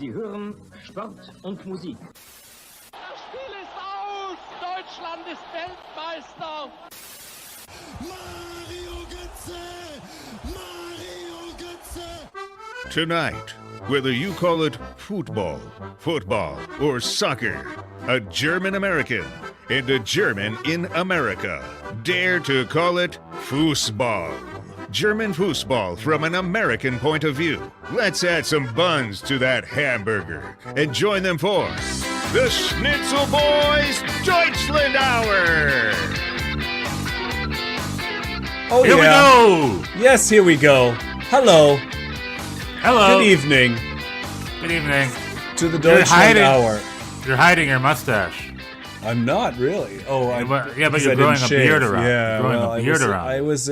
Sie hören Sport und Musik. Das Spiel ist aus! Deutschland ist Weltmeister! Mario Götze! Mario Götze! Tonight, whether you call it football, or soccer, a German American and a German in America dare to call it Fußball. German football from an American point of view. Let's add some buns to that hamburger and join them for the Schnitzel Boys Deutschland Hour. Oh, Here we go. Yes, here we go. Hello. Hello. Good evening Good evening. to the Deutschland Hour. You're hiding your mustache. I'm not really. Oh, But because you're I growing didn't a shave. beard around. Yeah, You're growing well, a beard around. I was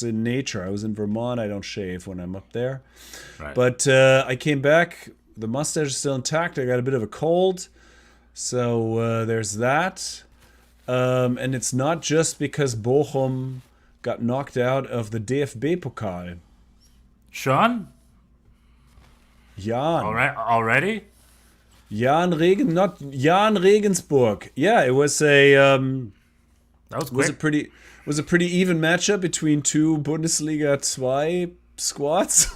in nature. I was in Vermont. I don't shave when I'm up there. Right. But I came back. The mustache is still intact. I got a bit of a cold, so there's that. And it's not just because Bochum got knocked out of the DFB-Pokal. Sean? Jan. All right. Already? Jan Regensburg. Yeah, it was a That was quick. was a pretty even matchup between two Bundesliga 2 squads,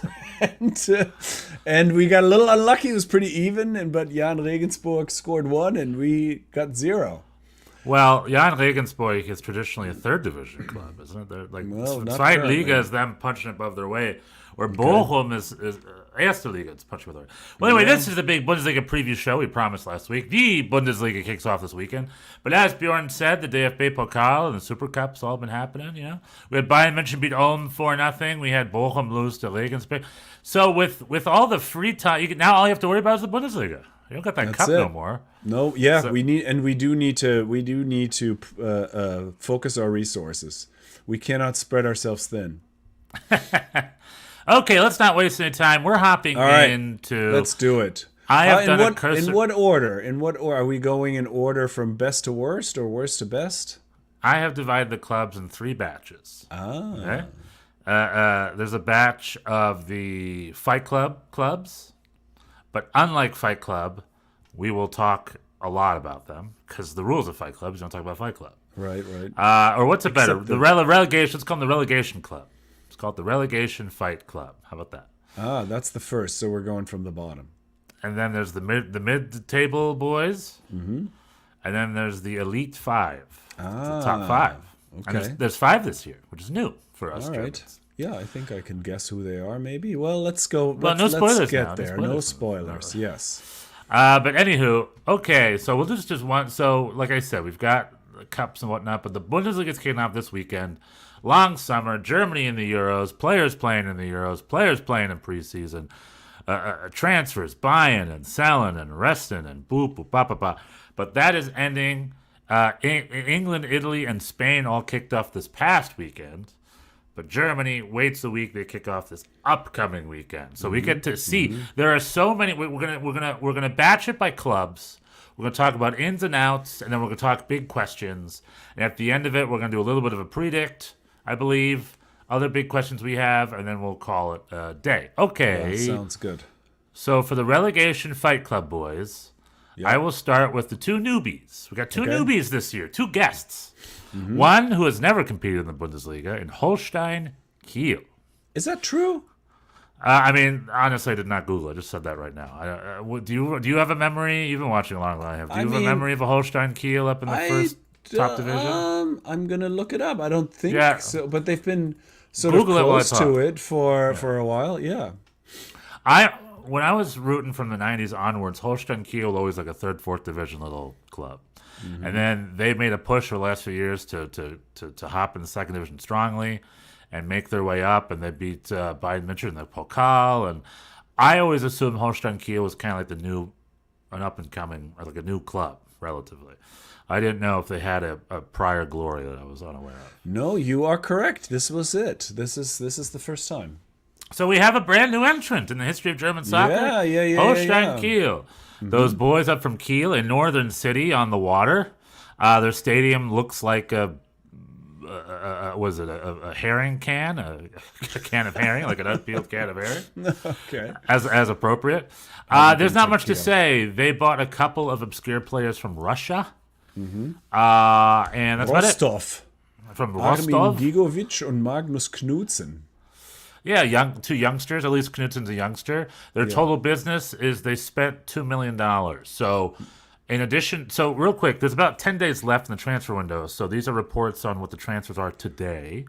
and we got a little unlucky. It was pretty even, but Jan Regensburg scored 1, and we got 0. Well, Jan Regensburg is traditionally a third division club, isn't it? They're like not Zweite currently. Liga is them punching above their weight, where Bochum is Erste Liga. It's punching above their weight. Well, anyway, this is the big Bundesliga preview show we promised last week. The Bundesliga kicks off this weekend, but as Bjorn said, the DFB Pokal and the Super Cup's all been happening. You know, we had Bayern München beat Ulm 4-0. We had Bochum lose to Regensburg. So with all the free time, now all you have to worry about is the Bundesliga. You don't got that cup no more. No, yeah, we do need to focus our resources. We cannot spread ourselves thin. Okay, let's not waste any time. We're hopping into. Let's do it. I have done a cursor. In what order? Are we going in order from best to worst or worst to best? I have divided the clubs in 3 batches. Ah. Okay. There's a batch of the Fight Club clubs, but unlike Fight Club, we will talk a lot about them because the rules of Fight Club is you don't talk about Fight Club. Right. Or what's it better? Except The relegation. Let's call them the Relegation Club. It's called the Relegation Fight Club. How about that? Ah, that's the first. So we're going from the bottom. And then there's the mid-table boys. Mm-hmm. And then there's the Elite 5. It's the top 5. Okay. And there's 5 this year, which is new for us All right. Germans. Yeah, I think I can guess who they are. Maybe. Well, let's go. Well, let's, no spoilers let's get now. there. No No spoilers. spoilers. Yes. But anywho, okay, so we'll just one. So, like I said, we've got the cups and whatnot, but the Bundesliga is kicking off this weekend. Long summer, Germany in the Euros, players playing in the Euros, players playing in preseason, transfers, buying and selling and resting and boop, boop, ba, ba, ba. But that is ending. England, Italy, and Spain all kicked off this past weekend. But Germany waits a week. They kick off this upcoming weekend, so we get to see. There are so many. We're gonna batch it by clubs. We're gonna talk about ins and outs, and then we're gonna talk big questions. And at the end of it, we're gonna do a little bit of a predict, I believe. Other big questions we have, and then we'll call it a day. Okay. Yeah, sounds good. So for the Relegation Fight Club boys, I will start with the 2 newbies. We got 2 newbies this year, 2 guests. Mm-hmm. One who has never competed in the Bundesliga in Holstein Kiel. Is that true? I mean, honestly, I did not Google it. I just said that right now. Do you have a memory? You've been watching longer than I have. Do you have a memory of a Holstein Kiel up in the first top division? I'm gonna look it up. I don't think so, but they've been sort Google of close it while I to it for a while. Yeah. When I was rooting from the 90s onwards, Holstein Kiel always like a 3rd, 4th division little club. Mm-hmm. And then they made a push for the last few years to hop in the 2nd division strongly and make their way up. And they beat Bayern München in the Pokal. And I always assumed Holstein Kiel was kind of like an up-and-coming, or like a new club, relatively. I didn't know if they had a prior glory that I was unaware of. No, you are correct. This was it. This is the first time. So we have a brand new entrant in the history of German soccer. Yeah. Holstein Kiel. Mm-hmm. Those boys up from Kiel, a northern city on the water. Their stadium looks like a was it a herring can, a can of herring, like an unpeeled can of herring? Okay. As appropriate. There's not much to say. They bought a couple of obscure players from Russia. And that's about it. Rostov. From Armin Rostov. Gigovic and Magnus Knudsen. Yeah, two youngsters. At least Knudsen's a youngster. Their total business is they spent $2 million. So, in addition, real quick, there's about 10 days left in the transfer window. So these are reports on what the transfers are today.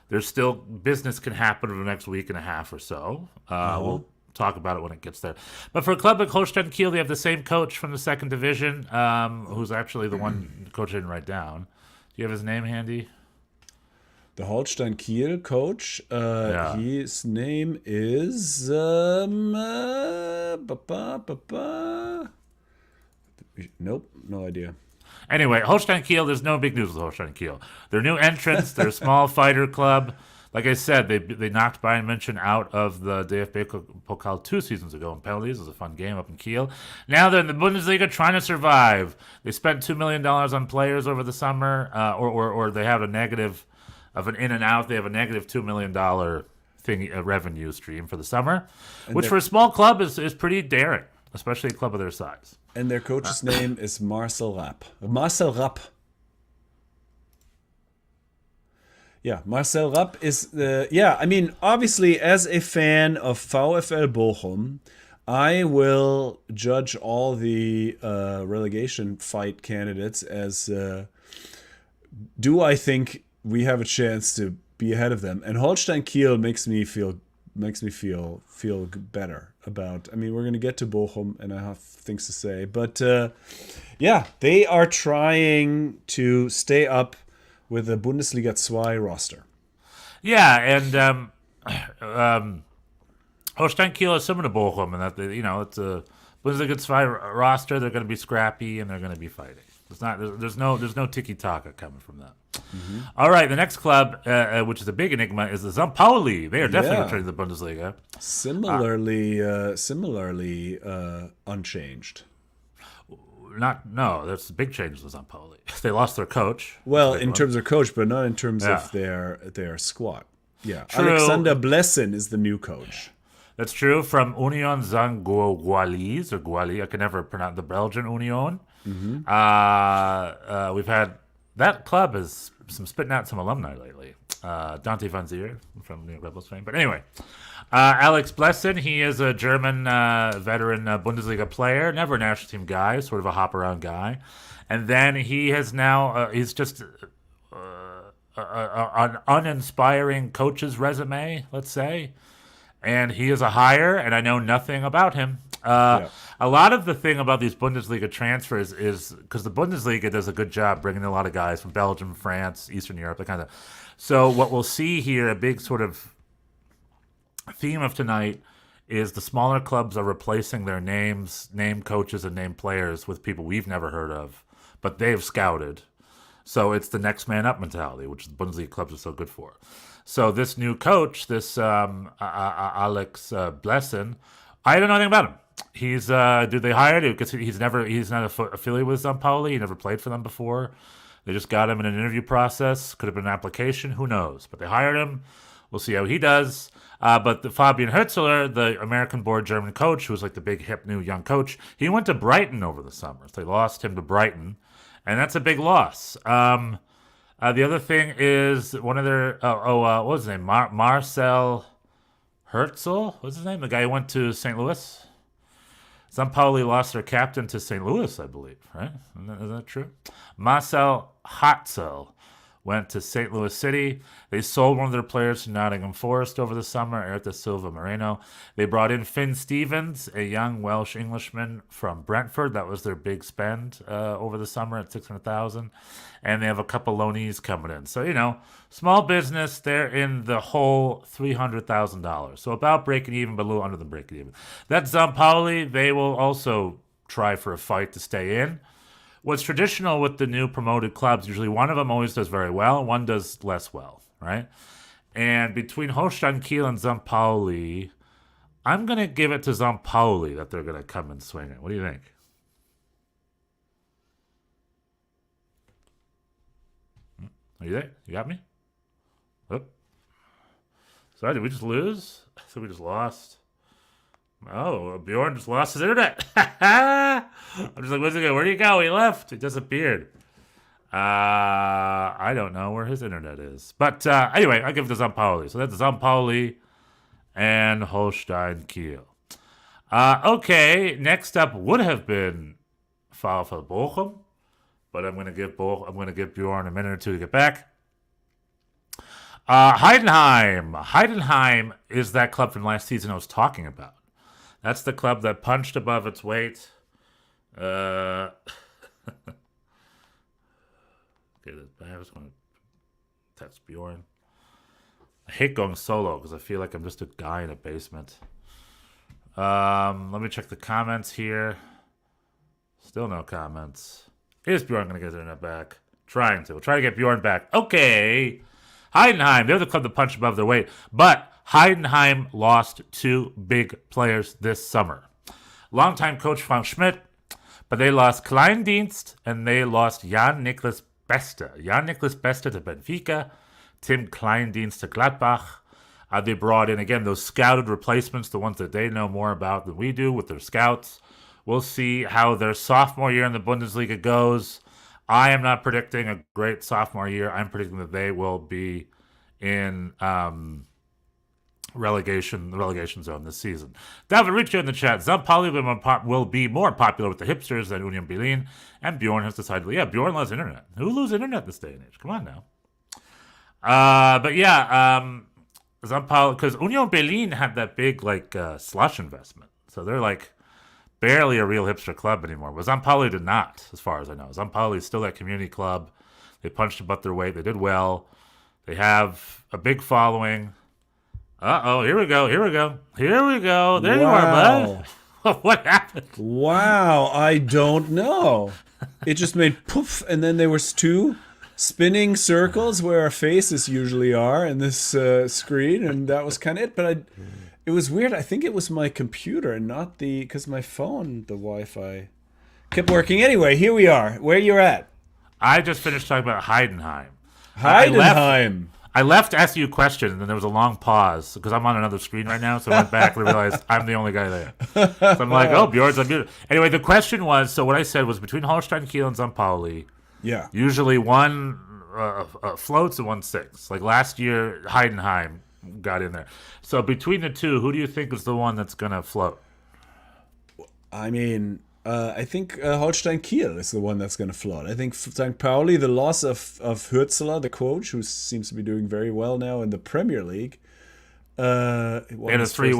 There's still business can happen over the next week and a half or so. We'll talk about it when it gets there. But for a club like Holstein Kiel, they have the same coach from the second division, who's actually the one coach I didn't write down. Do you have his name handy? The Holstein Kiel coach, his name is nope, no idea. Anyway, Holstein Kiel, there's no big news with Holstein Kiel. They're new entrants, they're a small fighter club. Like I said, they knocked Bayern München out of the DFB Pokal 2 seasons ago in penalties. It was a fun game up in Kiel. Now they're in the Bundesliga trying to survive. They spent $2 million on players over the summer, or they have a negative of an in and out. They have a negative $2 million revenue stream for the summer, which for a small club is pretty daring, especially a club of their size. And their coach's name is Marcel Rapp. Marcel Rapp. Yeah, Marcel Rapp is I mean, obviously, as a fan of VfL Bochum, I will judge all the relegation fight candidates as do I think we have a chance to be ahead of them? And Holstein Kiel makes me feel better about. I mean, we're going to get to Bochum, and I have things to say, but they are trying to stay up with the Bundesliga 2 roster. Yeah, and Holstein Kiel is similar to Bochum, and that it's a Bundesliga 2 roster. They're going to be scrappy and they're going to be fighting. There's no tiki-taka coming from them. Mm-hmm. All right, the next club, which is a big enigma, is the St. Pauli. They are definitely returning to the Bundesliga. Similarly unchanged. That's a big change with St. Pauli. They lost their coach. Well, in terms of coach, but not in terms of their squad. Yeah, True. Alexander Blessen is the new coach. That's true. From Union Saint-Gilloise or Goualy, I can never pronounce the Belgian Union. Mm-hmm. We've had that club has spitting out some alumni lately. Dante van Zier from New York Red Bulls fame. But anyway, Alex Blessen, he is a German veteran Bundesliga player, never a national team guy, sort of a hop around guy. And then he has now, he's just an uninspiring coach's resume, let's say. And he is a hire, and I know nothing about him. A lot of the thing about these Bundesliga transfers is because the Bundesliga does a good job bringing in a lot of guys from Belgium, France, Eastern Europe, that kind of. So what we'll see here, a big sort of theme of tonight, is the smaller clubs are replacing their name coaches, and name players with people we've never heard of, but they've scouted. So it's the next man up mentality, which the Bundesliga clubs are so good for. So this new coach, this Alex Blessen, I don't know anything about him. He's did they hire him? Because he's not affiliated with St. Pauli. He never played for them before. They just got him in an interview process. Could have been an application. Who knows? But they hired him. We'll see how he does. But the Fabian Hürzeler, the American-born German coach, who was like the big, hip, new young coach, he went to Brighton over the summer. So they lost him to Brighton, and that's a big loss. The other thing is one of their what was his name? Marcel Herzl. What's his name? The guy who went to St. Louis. St. Pauli lost their captain to St. Louis, I believe. Right? Is that true? Marcel Herzl went to St. Louis City. They sold one of their players to Nottingham Forest over the summer, Erta Silva Moreno. They brought in Finn Stevens, a young Welsh Englishman from Brentford. That was their big spend over the summer at $600,000. And they have a couple loanees coming in. So, small business, they're in the whole $300,000. So about breaking even, but a little under than breaking even. That's St. Pauli. They will also try for a fight to stay in. What's traditional with the new promoted clubs, usually one of them always does very well, and one does less well, right? And between Holstein Kiel and St. Pauli, I'm going to give it to St. Pauli that they're going to come and swing it. What do you think? Are you there? You got me? Oh. Sorry, did we just lose? I think we just lost. Oh, Bjorn just lost his internet. I'm just like, where do you go? He left. He disappeared. I don't know where his internet is. But anyway, I'll give it to St. Pauli. So that's St. Pauli and Holstein Kiel. Okay, next up would have been VfL Bochum, but I'm gonna give Bjorn a minute or two to get back. Heidenheim. Heidenheim is that club from last season I was talking about. That's the club that punched above its weight. Okay, I was going to text Bjorn. I hate going solo because I feel like I'm just a guy in a basement. Let me check the comments here. Still no comments. Is Bjorn going to get his internet back? Trying to. We'll try to get Bjorn back. Okay. Heidenheim, they're the club that punched above their weight. But Heidenheim lost 2 big players this summer. Longtime coach Frank Schmidt, but they lost Kleindienst and they lost Jan-Niklas Beste. Jan-Niklas Beste to Benfica, Tim Kleindienst to Gladbach. They brought in, again, those scouted replacements, the ones that they know more about than we do with their scouts. We'll see how their sophomore year in the Bundesliga goes. I am not predicting a great sophomore year. I'm predicting that they will be in the relegation zone this season. David Riccio in the chat. St. Pauli will be more popular with the hipsters than Union Berlin. And Bjorn has decided, yeah, Bjorn loves internet. Who loses internet this day and age? Come on now. But yeah, St. Pauli, because Union Berlin had that big slush investment. So they're like barely a real hipster club anymore. But St. Pauli did not, as far as I know. St. Pauli is still that community club. They punched above their weight. They did well. They have a big following. Uh-oh, here we go. There you are, bud. What happened? Wow, I don't know. It just made poof, and then there was 2 spinning circles where our faces usually are in this screen, and that was kind of it. But it was weird. I think it was my computer and not because my phone, the Wi-Fi, kept working. Anyway, here we are. Where you're at? I just finished talking about Heidenheim. Heidenheim. I left to ask you a question, and then there was a long pause because I'm on another screen right now. So I went back and realized I'm the only guy there. So I'm like, oh, Bjorn's unmuted. Anyway, the question was, so what I said was between Holstein Kiel and St. Pauli, yeah, usually one floats and one sinks. Like last year, Heidenheim got in there. So between the two, who do you think is the one that's going to float? I mean, I think Holstein Kiel is the one that's going to float. I think St. Pauli, the loss of Hürzeler, the coach, who seems to be doing very well now in the Premier League. And a 3-0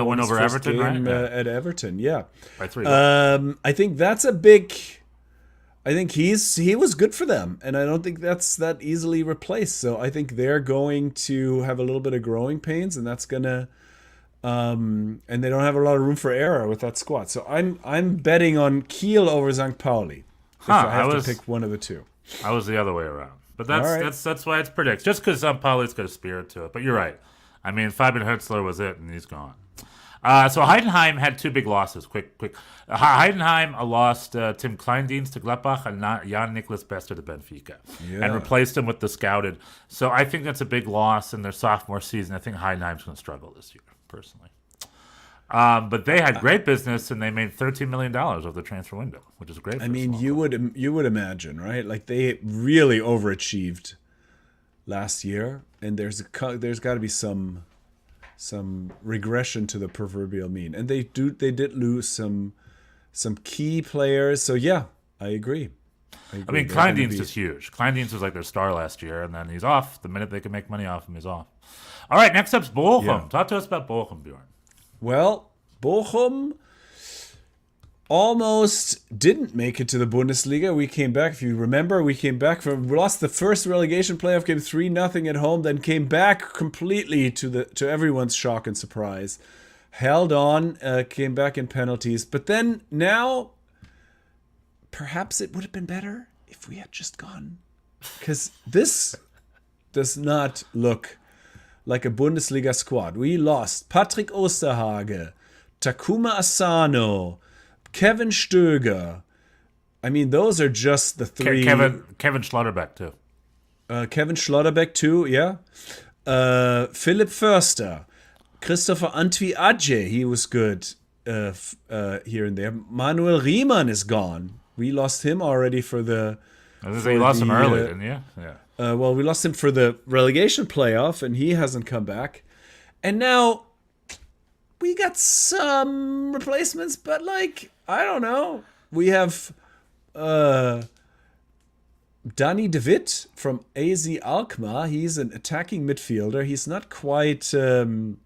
win over Everton, right? At Everton, yeah. By 3. I think that's a big. I think he was good for them, and I don't think that's that easily replaced. So I think they're going to have a little bit of growing pains, and that's gonna. And they don't have a lot of room for error with that squad. So I'm betting on Kiel over St. Pauli. If I have to pick one of the two. I was the other way around. But that's why it's predicts. Just because St. Pauli's got a spirit to it. But you're right. I mean, Fabian Hürzeler was it, and he's gone. So Heidenheim had 2 big losses. Quick. Heidenheim lost Tim Kleindienst to Gladbach and Jan-Niklas Beste to Benfica. Yeah. And replaced him with the scouted. So I think that's a big loss in their sophomore season. I think Heidenheim's going to struggle this year, personally. But they had great business, and they made $13 million over the transfer window, which is great. I mean, you would imagine, right? Like they really overachieved last year, and there's got to be some regression to the proverbial mean, and they did lose some key players. So yeah, I agree. I mean, Kleindienst is huge. Kleindienst was like their star last year, and then he's off. The minute they can make money off him, he's off. All right, next up's Bochum. Yeah. Talk to us about Bochum, Bjorn. Well, Bochum almost didn't make it to the Bundesliga. We came back, if you remember, we lost the first relegation playoff game 3-0 at home, then came back completely to everyone's shock and surprise. Held on, came back in penalties, but then now perhaps it would have been better if we had just gone, because this does not look like a Bundesliga squad. We lost Patrick Osterhage, Takuma Asano, Kevin Stöger. I mean, those are just the 3. Kevin Schlotterbeck, too. Kevin Schlotterbeck too, yeah. Philipp Förster. Christopher Antwi Adje, he was good here and there. Manuel Riemann is gone. We lost him already for the... I was gonna say you lost him early, didn't you? Yeah. Well, we lost him for the relegation playoff, and he hasn't come back. And now we got some replacements, but like, I don't know. We have Danny De Witt from AZ Alkmaar. He's an attacking midfielder. He's not quite Kevin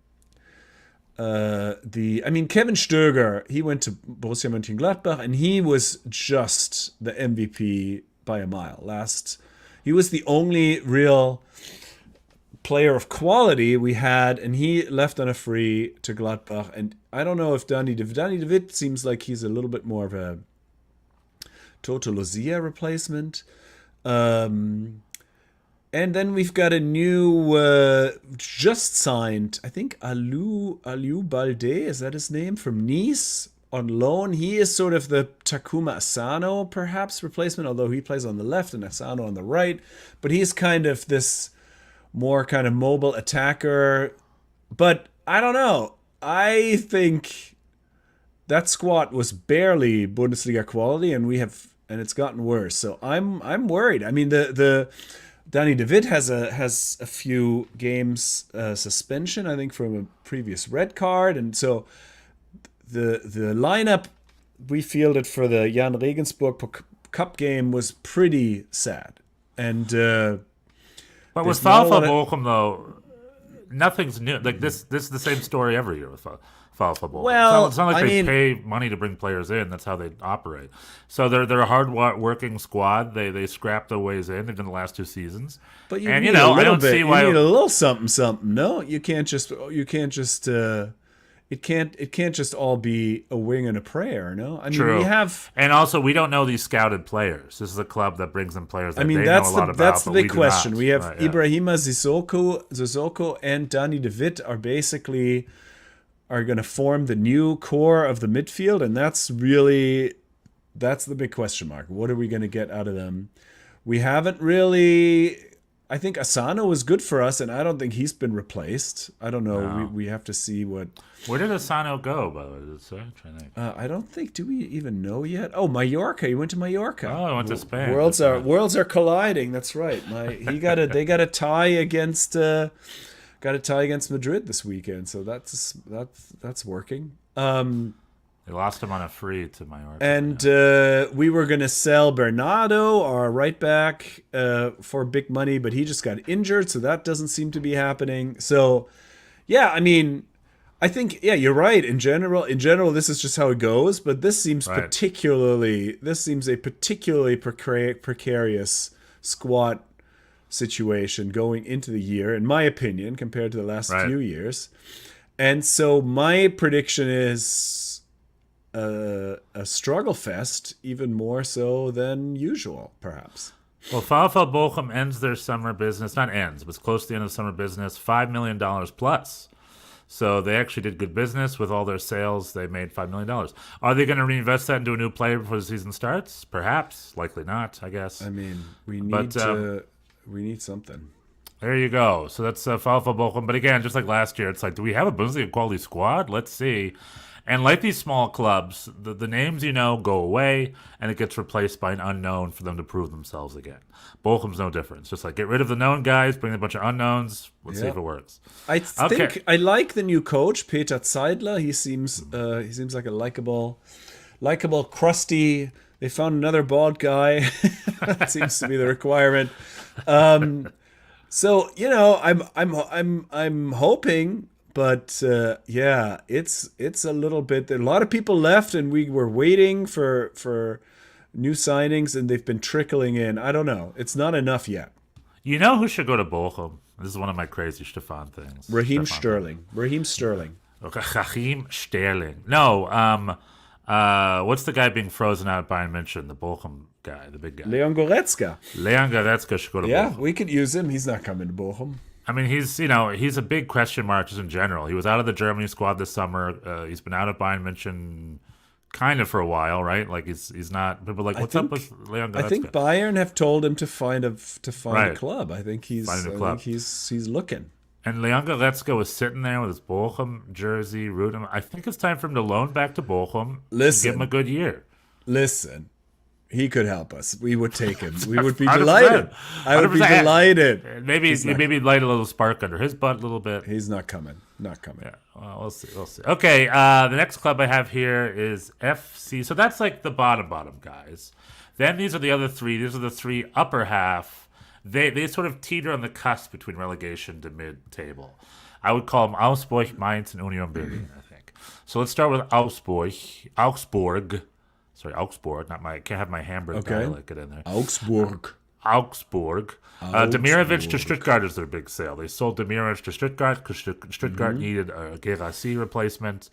Stöger, he went to Borussia Mönchengladbach, and he was just the MVP by a mile. He was the only real player of quality we had, and he left on a free to Gladbach. And I don't know if Danny De Witt seems like he's a little bit more of a Toto Lozia replacement. And then we've got a new, just signed, I think Aliou Balde, is that his name, from Nice, on loan. He is sort of the Takuma Asano, perhaps, replacement, although he plays on the left and Asano on the right. But he's kind of this more kind of mobile attacker. But I don't know. I think that squad was barely Bundesliga quality, and it's gotten worse. So I'm worried. I mean, the Danny De Witt has a few games suspension, I think, from a previous red card, and so the lineup we fielded for the Jan Regensburg Cup game was pretty sad. And but with VfL Bochum though, nothing's new. Like this is the same story every year with VfL Bochum. Well, it's not like they pay money to bring players in. That's how they operate. So they're a hard working squad. They scrap their ways in. They've done the last 2 seasons. But I don't see why you need a little something. No, you can't just it can't just all be a wing and a prayer. No, I mean, True. we have, and also we don't know these scouted players. This is a club that brings in players that they know a lot about. That's the big question. Not. We have Ibrahima Sissoko and Danny De Witt are going to form the new core of the midfield, and that's the big question mark. What are we going to get out of them? We haven't really. I think Asano was good for us, and I don't think he's been replaced. I don't know. No. We have to see what. Where did Asano go, by the way? I don't think. Do we even know yet? Oh, Mallorca. He went to Mallorca. Oh, he went to Spain. Worlds are colliding. That's right. They got a tie against Madrid this weekend. So that's working. They lost him on a free to Mallorca. And we were going to sell Bernardo, our right back, for big money, but he just got injured, so that doesn't seem to be happening. So, yeah, I mean, I think, yeah, you're right. In general, this is just how it goes, but this seems a particularly precarious squad situation going into the year, in my opinion, compared to the last few years. And so my prediction is a struggle fest, even more so than usual, perhaps. Well, VfL Bochum ends their summer business, not ends, but it's close to the end of the summer business, $5 million plus. So they actually did good business with all their sales. They made $5 million. Are they going to reinvest that into a new player before the season starts? Perhaps. Likely not, I guess. I mean, we need something. There you go. So that's VfL Bochum. But again, just like last year, it's like, do we have a Bundesliga quality squad? Let's see. And like these small clubs, the names go away, and it gets replaced by an unknown for them to prove themselves again. Bochum's no different. It's just like, get rid of the known guys, bring in a bunch of unknowns. Let's see if it works. I think I like the new coach, Peter Zeidler. He seems like a likable, crusty. They found another bald guy. That seems to be the requirement. So I'm hoping. But it's a little bit. A lot of people left, and we were waiting for new signings, and they've been trickling in. I don't know. It's not enough yet. You know who should go to Bochum? This is one of my crazy Stefan things. Raheem Sterling. Okay, Raheem Sterling. No, what's the guy being frozen out at Bayern München? The Bochum guy, the big guy. Leon Goretzka. Should go to Bochum. Yeah, we could use him. He's not coming to Bochum. I mean, he's a big question mark just in general. He was out of the Germany squad this summer. He's been out of Bayern München kind of for a while, right? Like he's not. People are like, what's up with Leon Goretzka? I think Bayern have told him to find a Right. club. I think he's Find a club. he's looking. And Leon Goretzka was sitting there with his Bochum jersey, rooting. I think it's time for him to loan back to Bochum. Listen. Give him a good year. Listen, he could help us. We would take him. We would be 100%. delighted. I would be 100%. delighted. Maybe light a little spark under his butt a little bit. He's not coming. Not coming. Yeah, well, we'll see. Okay, the next club I have here is FC. So that's like the bottom guys. Then these are the other three. These are the three upper half. They sort of teeter on the cusp between relegation to mid-table. I would call them Augsburg, Mainz, and Union Berlin, I think. So let's start with Augsburg. Sorry, Augsburg. I can't have my Hamburg dialect get in there. Augsburg. Demirovic to Stuttgart is their big sale. They sold Demirovic to Stuttgart because Stuttgart needed a Gerassi replacement.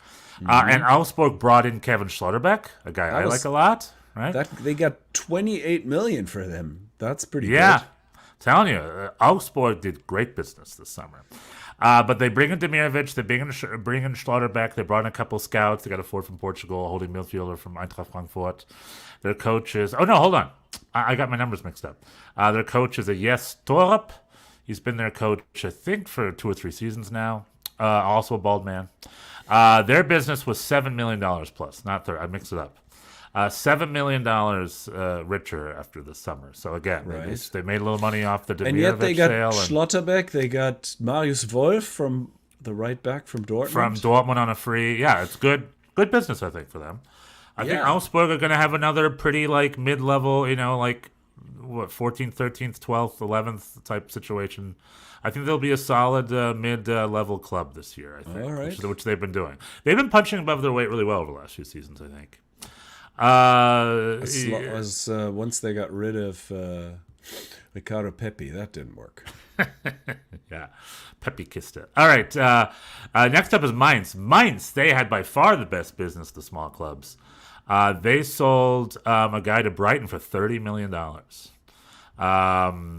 And Augsburg brought in Kevin Schlotterbeck, a guy I like a lot. Right? They got 28 million for them. That's pretty Yeah. good. Telling you, Augsburg did great business this summer. But they bring in Demirovic, they bring in Schlotterbeck, they brought in a couple scouts, they got a forward from Portugal, a holding midfielder from Eintracht Frankfurt. Their coach is... Oh, no, hold on. I got my numbers mixed up. Their coach is a Jes Torup. He's been their coach, I think, for 2 or 3 seasons now. Also a bald man. Their business was $7 million plus, not 30. I mixed it up. $7 million richer after the summer. So again, they made a little money off the Demirovic sale. And yet they got Schlotterbeck. They got Marius Wolf from the right back from Dortmund. From Dortmund on a free. Yeah, it's good business, I think, for them. I think Augsburg are going to have another pretty like mid-level, 14th, 13th, 12th, 11th type situation. I think they'll be a solid mid-level club this year, I think, all right. which they've been doing. They've been punching above their weight really well over the last few seasons, I think. Once they got rid of Ricardo Pepi, that didn't work. Yeah, Pepe kissed it. All right, next up is Mainz. Mainz, they had by far the best business, the small clubs. They sold a guy to Brighton for $30 million.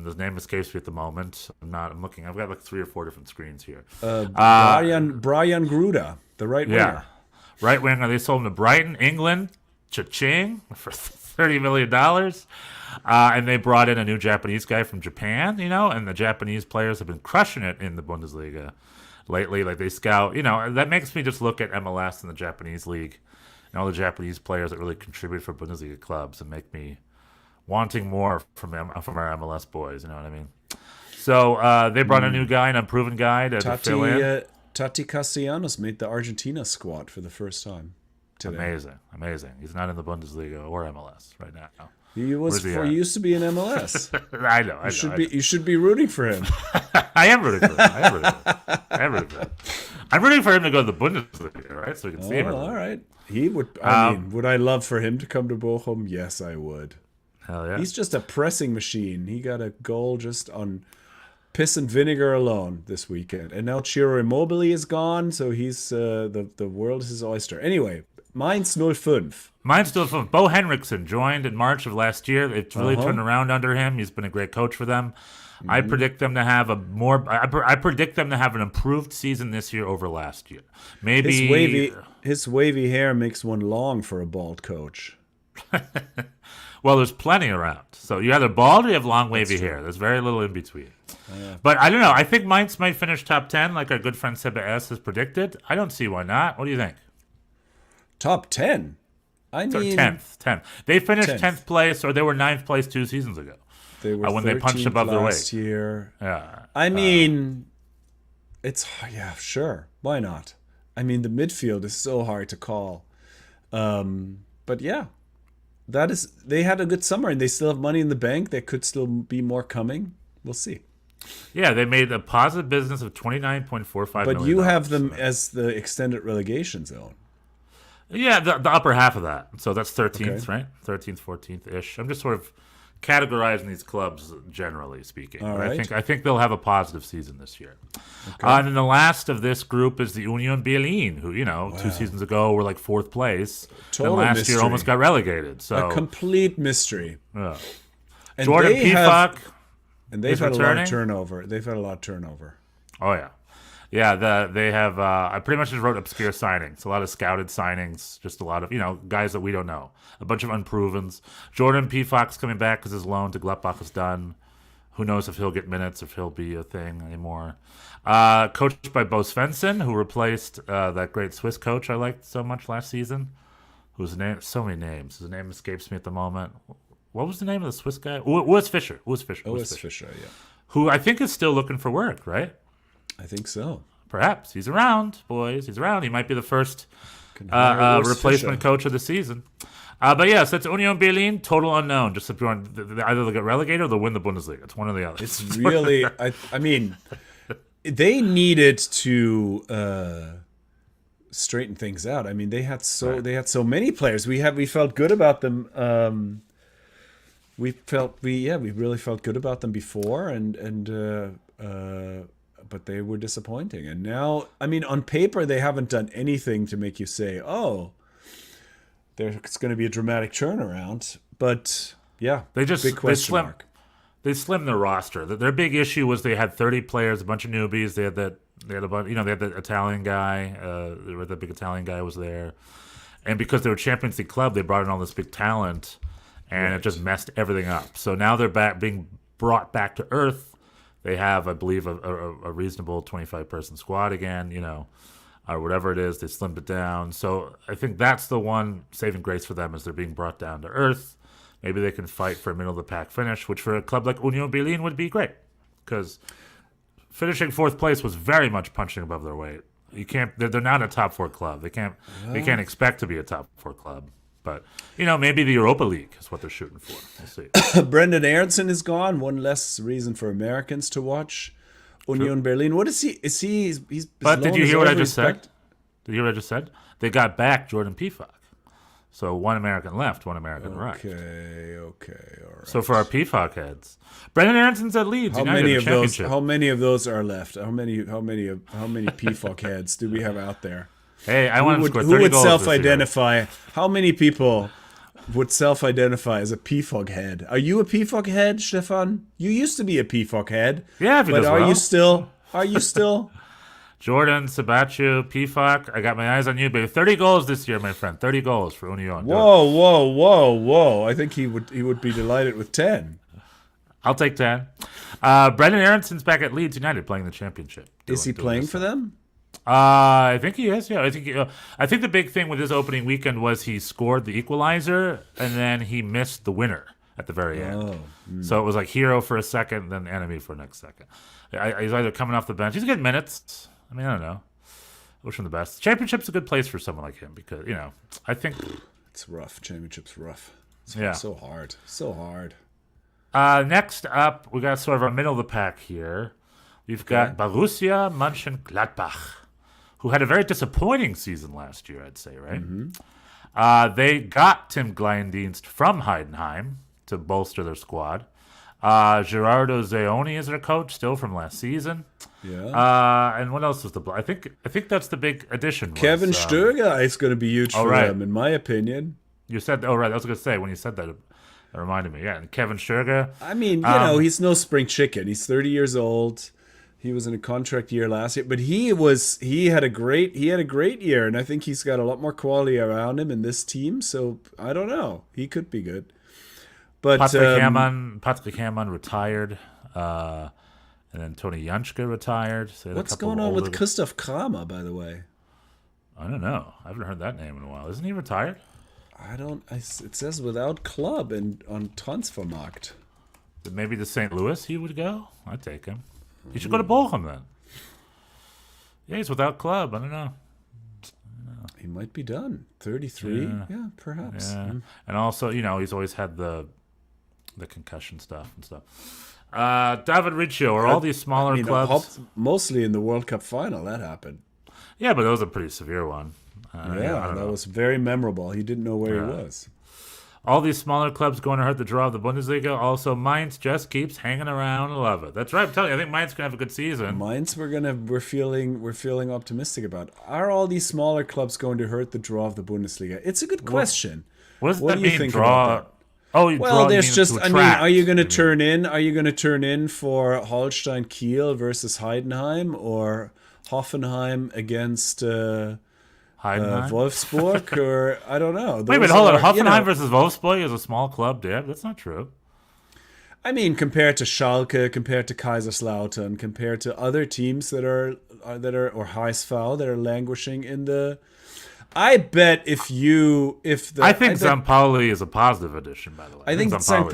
His name escapes me at the moment. I'm looking. I've got like 3 or 4 different screens here. Brian Gruda, the right winger. Right winger. They sold him to Brighton, England, Cha-ching for $30 million. And they brought in a new Japanese guy from Japan, and the Japanese players have been crushing it in the Bundesliga lately. Like they scout, that makes me just look at MLS and the Japanese league and all the Japanese players that really contribute for Bundesliga clubs and make me wanting more from our MLS boys, you know what I mean? So they brought a new guy, an unproven guy to fill in. Tati Castellanos made the Argentina squad for the first time today. Amazing. He's not in the Bundesliga or MLS right now. He used to be in MLS. I know. You should be rooting for him. I am rooting for him. I'm rooting for him to go to the Bundesliga, right? So we can see him. All right. He would. Would I love for him to come to Bochum? Yes, I would. Hell yeah. He's just a pressing machine. He got a goal just on piss and vinegar alone this weekend. And now Ciro Immobile is gone, so he's the world is his oyster. Anyway, Mainz 05. Mainz 05. Bo Henriksen joined in March of last year. It's really turned around under him. He's been a great coach for them. Mm-hmm. I predict them to have I predict them to have an improved season this year over last year. Maybe his wavy hair makes one long for a bald coach. Well, there's plenty around. So you either bald or you have long wavy hair. There's very little in between. But I don't know. I think Mainz might finish top 10 like our good friend Seba S has predicted. I don't see why not. What do you think? Top 10? I mean... 10th. They finished 10th place, or they were 9th place 2 seasons ago. They were when they punched above their weight. Last year. Yeah. I mean, sure. Why not? I mean, the midfield is so hard to call. But yeah. They had a good summer, and they still have money in the bank. There could still be more coming. We'll see. Yeah, they made a positive business of $29.45 million. But you have them as the extended relegation zone. Yeah, the upper half of that. So that's 13th, right? 13th, 14th-ish. I'm just sort of categorizing these clubs generally speaking. All right. I think they'll have a positive season this year. Okay. And then the last of this group is the Union Berlin, who, 2 seasons ago were like 4th place. Total and last mystery. year almost got relegated. So a complete mystery. Yeah. And Jordan Pifak. And they've had a lot of turnover. Oh, yeah. Yeah, they have. I pretty much just wrote obscure signings. A lot of scouted signings. Just a lot of guys that we don't know. A bunch of unprovens. Jordan P. Fox coming back because his loan to Gladbach is done. Who knows if he'll get minutes, if he'll be a thing anymore. Coached by Bo Svensson, who replaced that great Swiss coach I liked so much last season. Whose name? So many names. His name escapes me at the moment. What was the name of the Swiss guy? Urs Fischer. Urs Fischer, yeah. Who I think is still looking for work, right? I think so. Perhaps. He's around, boys. He's around. He might be the first replacement coach of the season. But yeah, so it's Union Berlin, total unknown. Just if you want, either they'll get relegated or they'll win the Bundesliga. It's one or the other. It's really, I mean, they needed to straighten things out. I mean, they had so many players. We felt good about them. We really felt good about them before, but they were disappointing. And now, I mean, on paper, they haven't done anything to make you say, "Oh, there's going to be a dramatic turnaround." But yeah, big question mark. They slimmed their roster. Their big issue was they had 30 players, a bunch of newbies. They had a bunch, they had the Italian guy. The big Italian guy was there, and because they were Champions League club, they brought in all this big talent. And it just messed everything up. So now they're being brought back to earth. They have, I believe, a reasonable 25-person squad again, or whatever it is. They slimmed it down. So I think that's the one saving grace for them is they're being brought down to earth. Maybe they can fight for a middle-of-the-pack finish, which for a club like Union Berlin would be great. Because finishing fourth place was very much punching above their weight. You can't. They're not a top four club. They can't expect to be a top four club. But, maybe the Europa League is what they're shooting for. We'll see. Brendan Aronson is gone. One less reason for Americans to watch Union Berlin. What is he? But did you hear what I just said? Did you hear what I just said? They got back Jordan Pifak. So one American left, one American right. Okay, all right. So for our Pifak heads, Brendan Aronson's at Leeds. How many of those are left? How many Pifak heads do we have out there? Hey, I want to score 30 goals. Who would self-identify? How many people would self-identify as a PFOG head? Are you a PFOG head, Stefan? You used to be a PFOG head. Yeah, but are you still? Are you still? Jordan, Sabachu, Pifak, I got my eyes on you, baby. 30 goals this year, my friend. 30 goals for Union. Whoa. I think he would be delighted with 10. I'll take 10. Brendan Aronson's back at Leeds United playing the championship. Is he playing for them? I think he is. Yeah, I think the big thing with his opening weekend was he scored the equalizer and then he missed the winner at the very end. So it was like hero for a second, then enemy for the next second. He's either coming off the bench. He's getting minutes. I mean, I don't know. Wish him the best. Championship's a good place for someone like him because I think it's rough. Championship's rough. It's so hard. So hard. Next up, we got sort of our middle of the pack here. We've got Borussia Mönchengladbach, who had a very disappointing season last year, I'd say, right? Mm-hmm. They got Tim Gleindienst from Heidenheim to bolster their squad. Gerardo Zeoni is their coach, still from last season. Yeah. And what else was the? I think that's the big addition. Kevin Sturger is going to be huge for them, in my opinion. You said, I was going to say when you said that, it reminded me. Yeah, and Kevin Sturger. I mean, he's no spring chicken. He's 30 years old. He was in a contract year last year, but he had a great year, and I think he's got a lot more quality around him in this team. So I don't know, he could be good. But Patrick Hamann retired, and then Tony Janschke retired. So what's going on with Christoph Kramer, by the way? I don't know. I haven't heard that name in a while. Isn't he retired? It says without club and on Transfermarkt. Maybe to St. Louis he would go. I'd take him. He should go to Bochum then. Yeah, he's without club. I don't know. He might be done. 33? Yeah, perhaps. Yeah. And also, he's always had the concussion stuff and stuff. David Riccio, or all these smaller clubs. Mostly in the World Cup final, that happened. Yeah, but that was a pretty severe one. That was very memorable. He didn't know where he was. All these smaller clubs going to hurt the draw of the Bundesliga. Also, Mainz just keeps hanging around. I love it. That's right. I'm telling you, I think Mainz going to have a good season. Mainz, we're feeling optimistic about. Are all these smaller clubs going to hurt the draw of the Bundesliga? It's a good question. What does that mean? Draw? Oh, well, there's just. I mean, are you going to turn in? Are you going to turn in for Holstein Kiel versus Heidenheim or Hoffenheim against Heidenheim? Wolfsburg, or I don't know. Wait a minute, Those hold on. are, Hoffenheim versus Wolfsburg is a small club, Dad. That's not true. I mean, compared to Schalke, compared to Kaiserslautern, compared to other teams that are or Heisfeld that are languishing in the. I bet I think St. Pauli is a positive addition, by the way. I think St.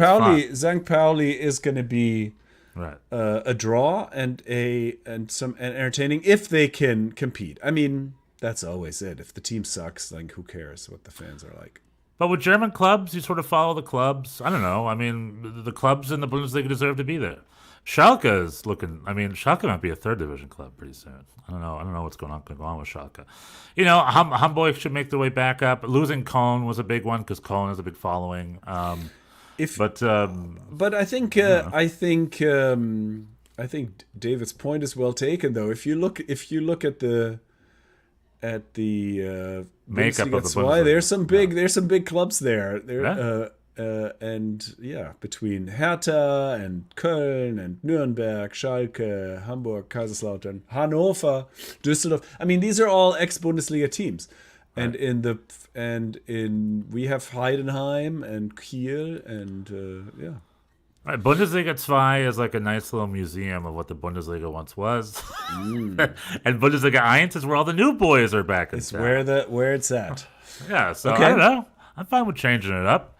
Pauli is going to be right. A draw and entertaining if they can compete. I mean, that's always it. If the team sucks, like who cares what the fans are like? But with German clubs, you sort of follow the clubs. I don't know. I mean, the clubs in the Bundesliga deserve to be there. Schalke is looking. I mean, Schalke might be a third division club pretty soon. I don't know what's going on with Schalke. You know, Hamburg should make their way back up. Losing Köln was a big one because Köln has a big following. But I think David's point is well taken, though. If you look at the makeup of the Bundesliga, Bundesliga. there's some big clubs there. Between Hertha and Köln and Nuremberg, Schalke, Hamburg, Kaiserslautern, Hannover, Düsseldorf. I mean, these are all ex-Bundesliga teams. And we have Heidenheim and Kiel and Right, Bundesliga 2 is like a nice little museum of what the Bundesliga once was. And Bundesliga 1 is where all the new boys are back in town. Where it's at. Yeah, so Okay. I don't know. I'm fine with changing it up.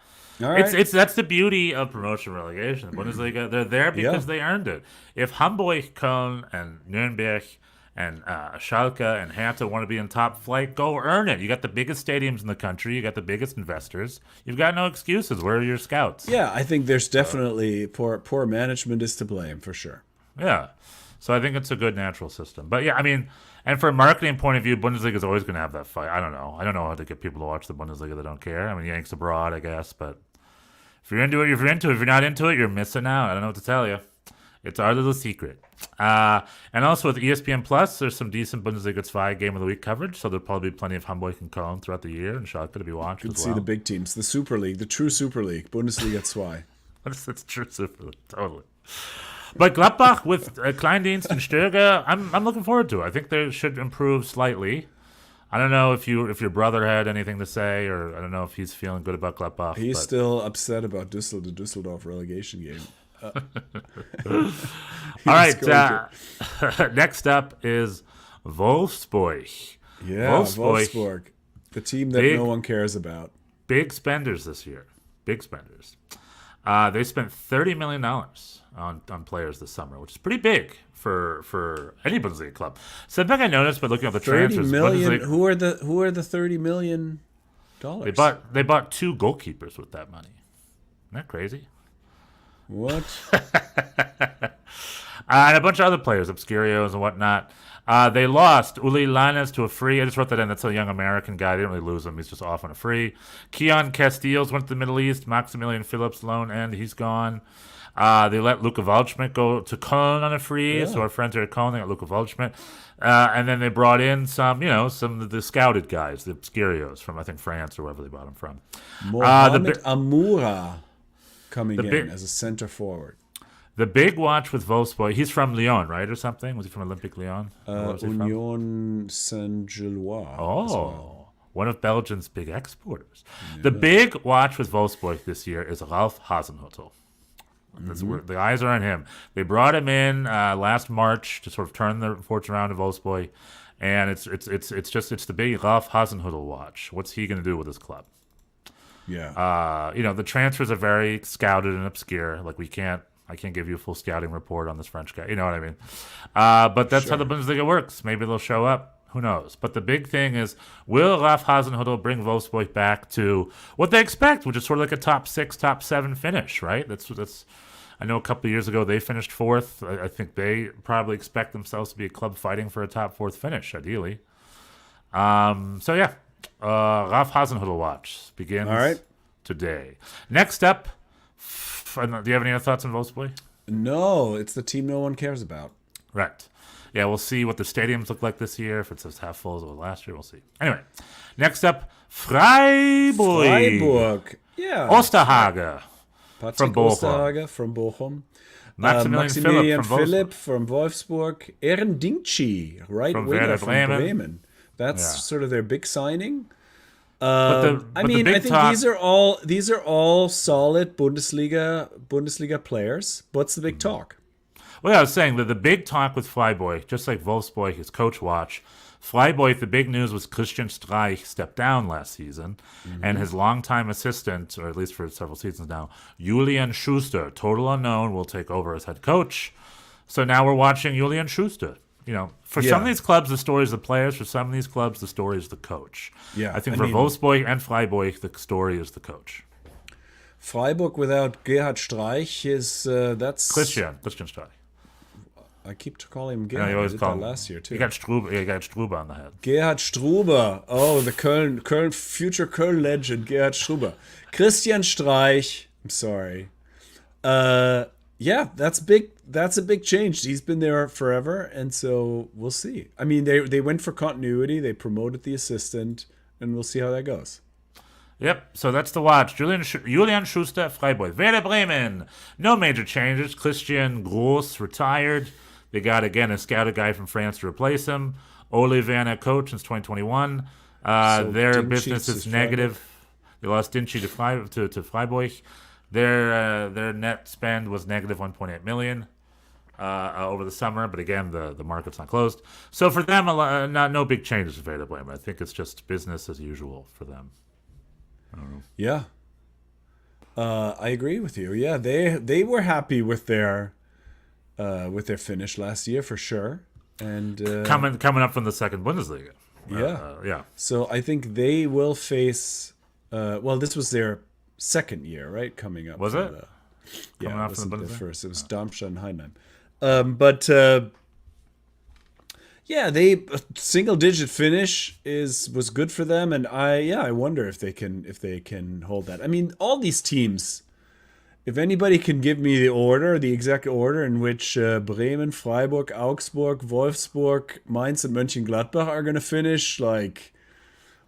All right. That's the beauty of promotion relegation. Bundesliga, they're there because they earned it. If Hamburg, Köln, and Nuremberg and Schalke and Hertha want to be in top flight, go earn it. You got the biggest stadiums in the country. You got the biggest investors. You've got no excuses. Where are your scouts? Yeah, I think there's definitely poor management is to blame for sure. Yeah. So I think it's a good natural system. But yeah, I mean, and from a marketing point of view, Bundesliga is always going to have that fight. I don't know how to get people to watch the Bundesliga that don't care. I mean, Yanks abroad, I guess. But if you're into it, if you're into it. If you're not into it, you're missing out. I don't know what to tell you. It's our little secret. And also with ESPN Plus, there's some decent Bundesliga 2 Game of the Week coverage. So there'll probably be plenty of Hamburg and Köln throughout the year and Schalke to be watched Could as see well. the big teams, the Super League, the true Super League, Bundesliga 2. That's true, totally. But Gladbach with Kleindienst and Stöger, I'm looking forward to it. I think they should improve slightly. I don't know if your brother had anything to say, or I don't know if he's feeling good about Gladbach. He's still upset about the Düsseldorf relegation game. All right, next up is Wolfsburg. Yeah, Wolfsburg, the team that no one cares about. Big spenders this year. Big spenders. They spent $30 million on players this summer, which is pretty big for any Bundesliga club. Something I noticed by looking at the transfers. 30 million. Who are the $30 million? They bought 2 goalkeepers with that money. Isn't that crazy? What? And a bunch of other players, Obscurios and whatnot. They lost Uli Lanes to a free. I just wrote that in. That's a young American guy. They didn't really lose him. He's just off on a free. Keon Casteels went to the Middle East. Maximilian Phillips loan end. He's gone. They let Luka Waldschmidt go to Köln on a free. Yeah. So our friends are at Köln. They got Luka Waldschmidt. And then they brought in some of the scouted guys, the Obscurios from, I think, France or wherever they bought them from. Mohamed Amoura coming in as a center forward. The big watch with Wolfsburg, he's from Lyon, right, or something? Was he from Olympique Lyon? Union Saint-Gilloise. Oh, one of Belgium's big exporters. Yeah. The big watch with Wolfsburg this year is Ralf Hasenhüttl. The eyes are on him. They brought him in last March to sort of turn the fortune around in Wolfsburg, and it's the big Ralf Hasenhüttl watch. What's he going to do with his club? Yeah. The transfers are very scouted and obscure. Like I can't give you a full scouting report on this French guy. You know what I mean? But that's how the Bundesliga works. Maybe they'll show up. Who knows? But the big thing is, will Ralf Hasenhüttl bring Wolfsburg back to what they expect, which is sort of like a top 6, top 7 finish, right? That's. I know a couple of years ago they finished 4th. I think they probably expect themselves to be a club fighting for a top 4th finish, ideally. Ralf Hasenhüttl watch begins today. Next up, do you have any other thoughts on Wolfsburg? No, it's the team no one cares about. Right. Yeah, we'll see what the stadiums look like this year. If it's as half full as it was last year, we'll see. Anyway, next up, Freiburg. Yeah. Osterhage. Patrick Osterhage from Bochum. Maximilian Philipp from Wolfsburg. Eren Dinkci, right From winger Werder from Bremen. Bremen. That's Yeah. sort of their big signing. But I the mean, big I think talk- these are all solid Bundesliga players. What's the big talk? Well, I was saying that the big talk with Freiburg, just like Wolfsburg, is coach watch. Freiburg, the big news was Christian Streich stepped down last season, and his longtime assistant, or at least for several seasons now, Julian Schuster, total unknown, will take over as head coach. So now we're watching Julian Schuster. You know, for some of these clubs, the story is the players. For some of these clubs, the story is the coach. Yeah, I think for Wolfsburg and Freiburg, the story is the coach. Freiburg without Gerhard Streich is that's Christian Streich. I keep calling him You Gerhard. know, you I always did call that him last year too. You got Struber on the head. Gerhard Struber. Oh, the Köln future Köln legend, Gerhard Struber. Christian Streich. I'm sorry. Yeah, that's big. That's a big change. He's been there forever, and so we'll see. I mean, they went for continuity. They promoted the assistant, and we'll see how that goes. Yep, so that's the watch. Julian Schuster, Freiburg. Werder Bremen, no major changes. Christian Gross retired. They got, again, a scouted guy from France to replace him. Ole Werner, coach since 2021. Their Dinkci business is to negative. They lost Dinkci to Freiburg. Their net spend was negative 1.8 million over the summer, but again, the market's not closed. So for them, no big changes with Werder Bremen. I think it's just business as usual for them. Yeah, I agree with you. Yeah, they were happy with their finish last year for sure, and Coming up from the second Bundesliga. Yeah. So I think they will face. Well, this was their second year, right? Coming up. Was from it? Yeah, Coming it up from wasn't the the Bundesliga? first. It was Darmstadt and Heidenheim. But yeah, they single digit finish was good for them, and I wonder if they can hold that. I mean, all these teams. If anybody can give me the exact order in which Bremen, Freiburg, Augsburg, Wolfsburg, Mainz, and Mönchengladbach are going to finish, like,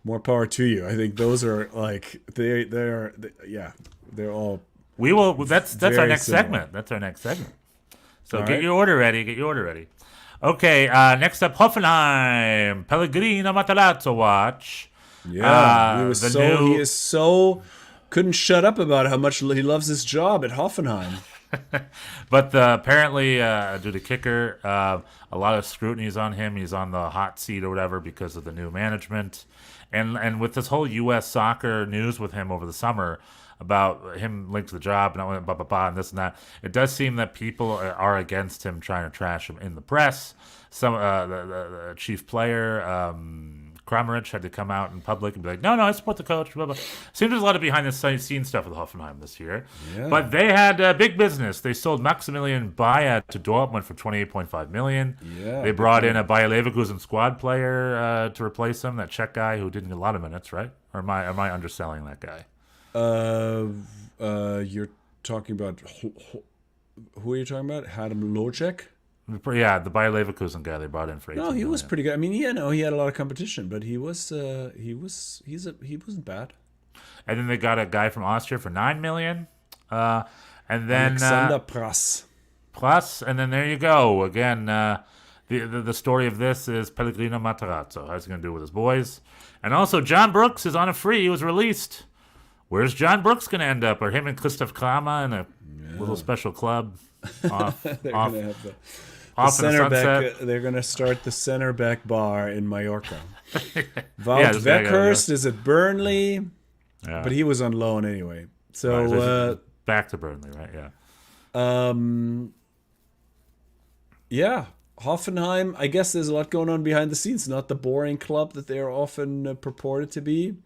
more power to you. I think those are like they're all. We will. That's our Very next similar. segment. That's our next segment. So All get right. your order ready. Okay. Next up, Hoffenheim. Pellegrino Matarazzo watch. Yeah, the he is so couldn't shut up about how much he loves his job at Hoffenheim. But apparently, due to kicker, a lot of scrutiny is on him. He's on the hot seat or whatever because of the new management. And with this whole U.S. soccer news with him over the summer about him linked to the job and blah, blah, blah, and this and that, it does seem that people are against him, trying to trash him in the press. Some the chief player, Kramaric, had to come out in public and be like, no, I support the coach, blah, blah. Seems there's a lot of behind-the-scenes stuff with Hoffenheim this year. Yeah. But they had big business. They sold Maximilian Bayer to Dortmund for $28.5 million. Yeah, They brought in a Bayer Leverkusen squad player to replace him, that Czech guy who didn't get a lot of minutes, right? Or am I underselling that guy? You're talking about who are you talking about? Hadam Locek? Yeah, the Bayer Leverkusen guy they brought in for 18 No, he was million. pretty good. I mean, he had a lot of competition, but he wasn't bad. And then they got a guy from Austria for $9 million. And then Alexander Prass. plus, and then there you go. Again, the story of this is Pellegrino Matarazzo. How's he going to do with his boys? And also, John Brooks is on a free. He was released. Where's John Brooks going to end up? Or him and Christoph Kramer in a little special club off, They're off, gonna have the off in the center sunset? back. They're gonna start the center back bar in Mallorca. Yeah, Wout this guy Weghorst is at Burnley, Yeah. but he was on loan anyway. So Right, so he's back to Burnley, right? Yeah. yeah, Hoffenheim. I guess there's a lot going on behind the scenes. Not the boring club that they're often purported to be.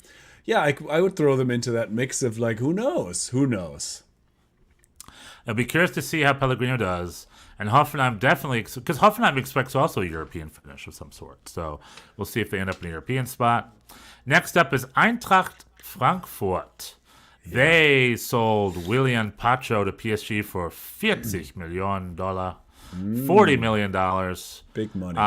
Yeah, I would throw them into that mix of like, who knows? I'll be curious to see how Pellegrino does. And Hoffenheim definitely, because Hoffenheim expects also a European finish of some sort. So we'll see if they end up in a European spot. Next up is Eintracht Frankfurt. They sold William Pacho to PSG for $40 million. $40 million. Big money.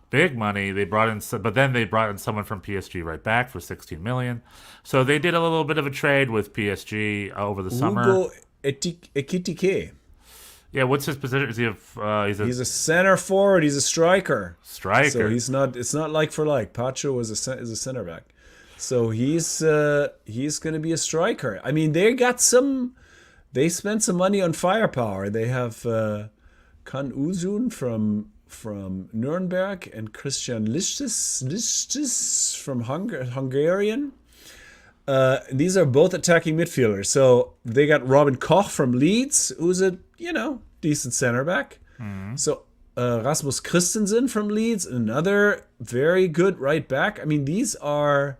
Big money. They brought in, but then they brought in someone from PSG right back for $16 million. So they did a little bit of a trade with PSG over the summer. Hugo Ekitike. Yeah, what's his position? Is he He's a center forward. He's a striker. striker? So he's not. It's not like for like. Pacho is a center back. So he's going to be a striker. I mean, they spent some money on firepower. They have Kan Uzun from Nuremberg and Christian Lichtis from Hungarian. These are both attacking midfielders. So they got Robin Koch from Leeds, who's a decent center back. So Rasmus Christensen from Leeds, another very good right back. I mean, these are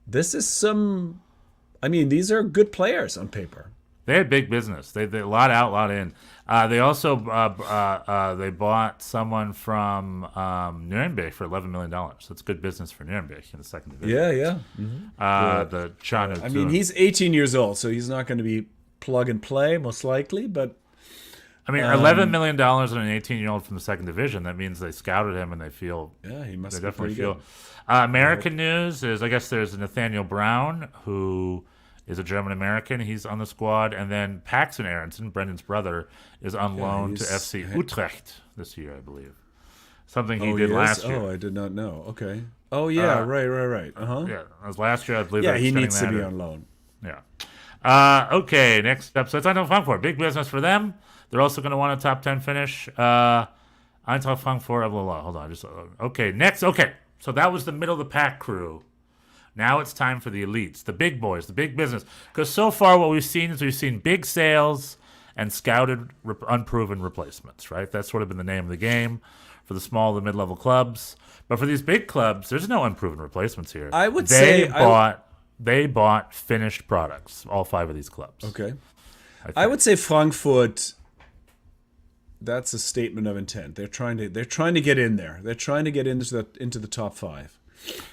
good players on paper. They had big business. They a lot out, a lot in. They also they bought someone from Nuremberg for $11 million. That's good business for Nuremberg in the second division. Yeah. The China. I mean, he's 18 years old, so he's not going to be plug and play most likely. But I mean, $11 million on an 18-year-old from the second division. That means they scouted him and they feel. Yeah, he must they be definitely pretty feel. good. American news is, I guess there's Nathaniel Brown, who is a German-American. He's on the squad. And then Paxton Aronson, Brendan's brother, is on loan to FC Utrecht this year, I believe. Something he did last year. Oh, I did not know. Okay. Oh, yeah, right. Uh-huh. Yeah, that was last year, I believe. Yeah, they're he extending needs to that be in. on loan. Yeah. Okay, next up. So it's Eintracht Frankfurt. Big business for them. They're also going to want a top 10 finish. Eintracht Frankfurt, blah, blah. Hold on. Okay, next. Okay, so that was the middle of the pack crew. Now it's time for the elites, the big boys, the big business. Because so far what we've seen big sales and scouted unproven replacements, right? That's sort of been the name of the game for the small, the mid-level clubs. But for these big clubs, there's no unproven replacements here. I would they say they bought finished products, all 5 of these clubs. Okay. I would say Frankfurt. That's a statement of intent. They're trying to get in there. They're trying to get into the top 5.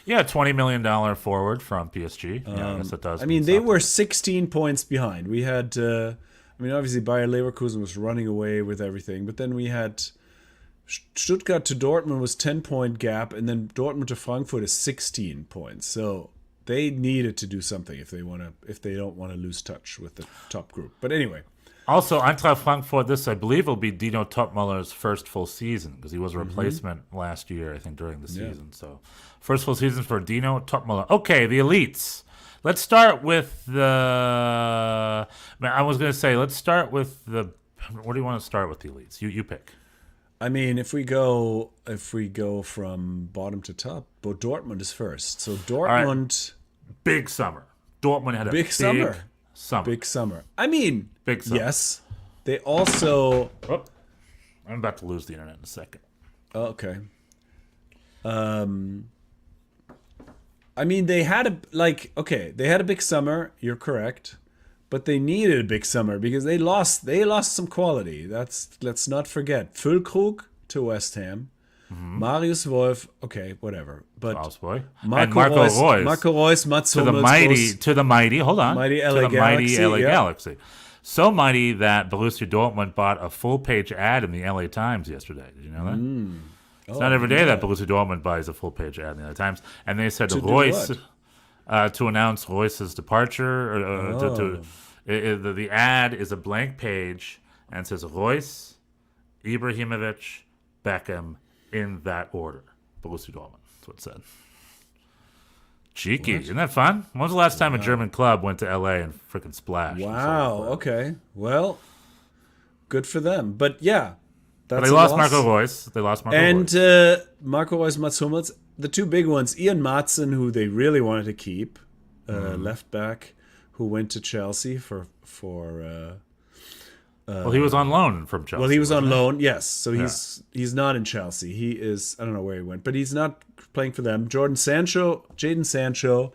Yeah, $20 million forward from PSG. Yeah, I guess it does. I mean, they were 16 points behind. We had, obviously Bayer Leverkusen was running away with everything, but then we had Stuttgart to Dortmund was 10-point gap, and then Dortmund to Frankfurt is 16 points. So they needed to do something if they don't want to lose touch with the top group. But anyway. Also, Eintracht Frankfurt, this, I believe, will be Dino Topmuller's first full season because he was a replacement last year, I think, during the season. So, first full season for Dino Topmuller. Okay, the elites. Let's start with the... I was going to say, let's start with the... Where do you want to start with the elites? You pick. I mean, if we go from bottom to top, but Dortmund is first. So Dortmund... Right. Big summer. Dortmund had a big summer. Big summer. I mean... Big summer. Yes. They also... Oh, I'm about to lose the internet in a second. Okay. I mean, they had a big summer. You're correct, but they needed a big summer because they lost some quality. Let's not forget Füllkrug to West Ham, Marius Wolf. Okay, whatever. But Marco Reus, Mats Hummels to the mighty. Hold on, mighty LA Galaxy. So mighty that Borussia Dortmund bought a full-page ad in the LA Times yesterday. Did you know that? It's not every day that Borussia Dortmund buys a full-page ad in the LA Times. And they said Royce, to announce Royce's departure. The ad is a blank page and says Royce, Ibrahimovic, Beckham, in that order. Borussia Dortmund. That's what it said. Cheeky. Isn't that fun? When was the last time a German club went to LA and freaking splashed? Wow. Okay. Well, good for them. But yeah. But they lost Marco Reus. And Marco Reus, Mats Hummels. The two big ones, Ian Maatsen, who they really wanted to keep, left back, who went to Chelsea for well, he was on loan from Chelsea. Well, he was on loan, yes. So he's not in Chelsea. He is, I don't know where he went, but he's not playing for them. Jadon Sancho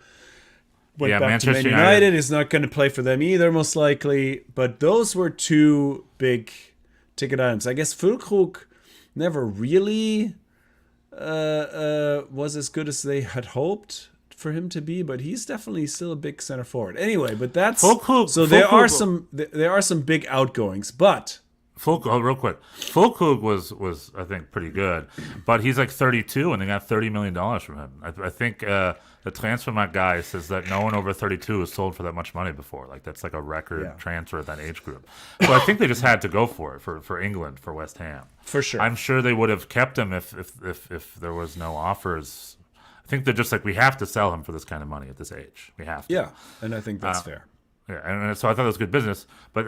went back Manchester to Man United. Is not going to play for them either, most likely. But those were two big ticket items. I guess Füllkrug never really was as good as they had hoped for him to be, but he's definitely still a big center forward. Anyway, but that's there are some big outgoings, but real quick, Füllkrug was I think pretty good, but he's like 32 and they got $30 million from him. I think The transfer guy says that no one over 32 has sold for that much money before. Like that's like a record transfer at that age group. So I think they just had to go for it for England, for West Ham. For sure. I'm sure they would have kept him if there was no offers. I think they're just like, we have to sell him for this kind of money at this age. We have to. Yeah, and I think that's fair. Yeah, and so I thought it was good business. But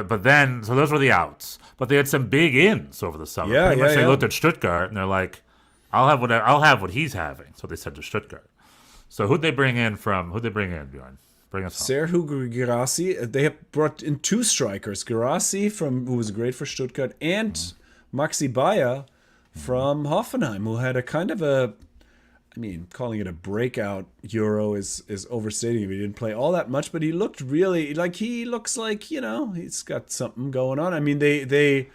but then those were the outs. But they had some big ins over the summer. Yeah, Pretty much they looked at Stuttgart and they're like, I'll have what he's having. So they said to Stuttgart. So who'd they bring in, Bjorn? Bring us home. Serhu Girassi. They have brought in 2 strikers. Girassi, who was great for Stuttgart, and Maxi Bayer from Hoffenheim, who had a kind of a, I mean, calling it a breakout Euro is overstating him. He didn't play all that much, but he looked really, he looks like, he's got something going on. I mean, they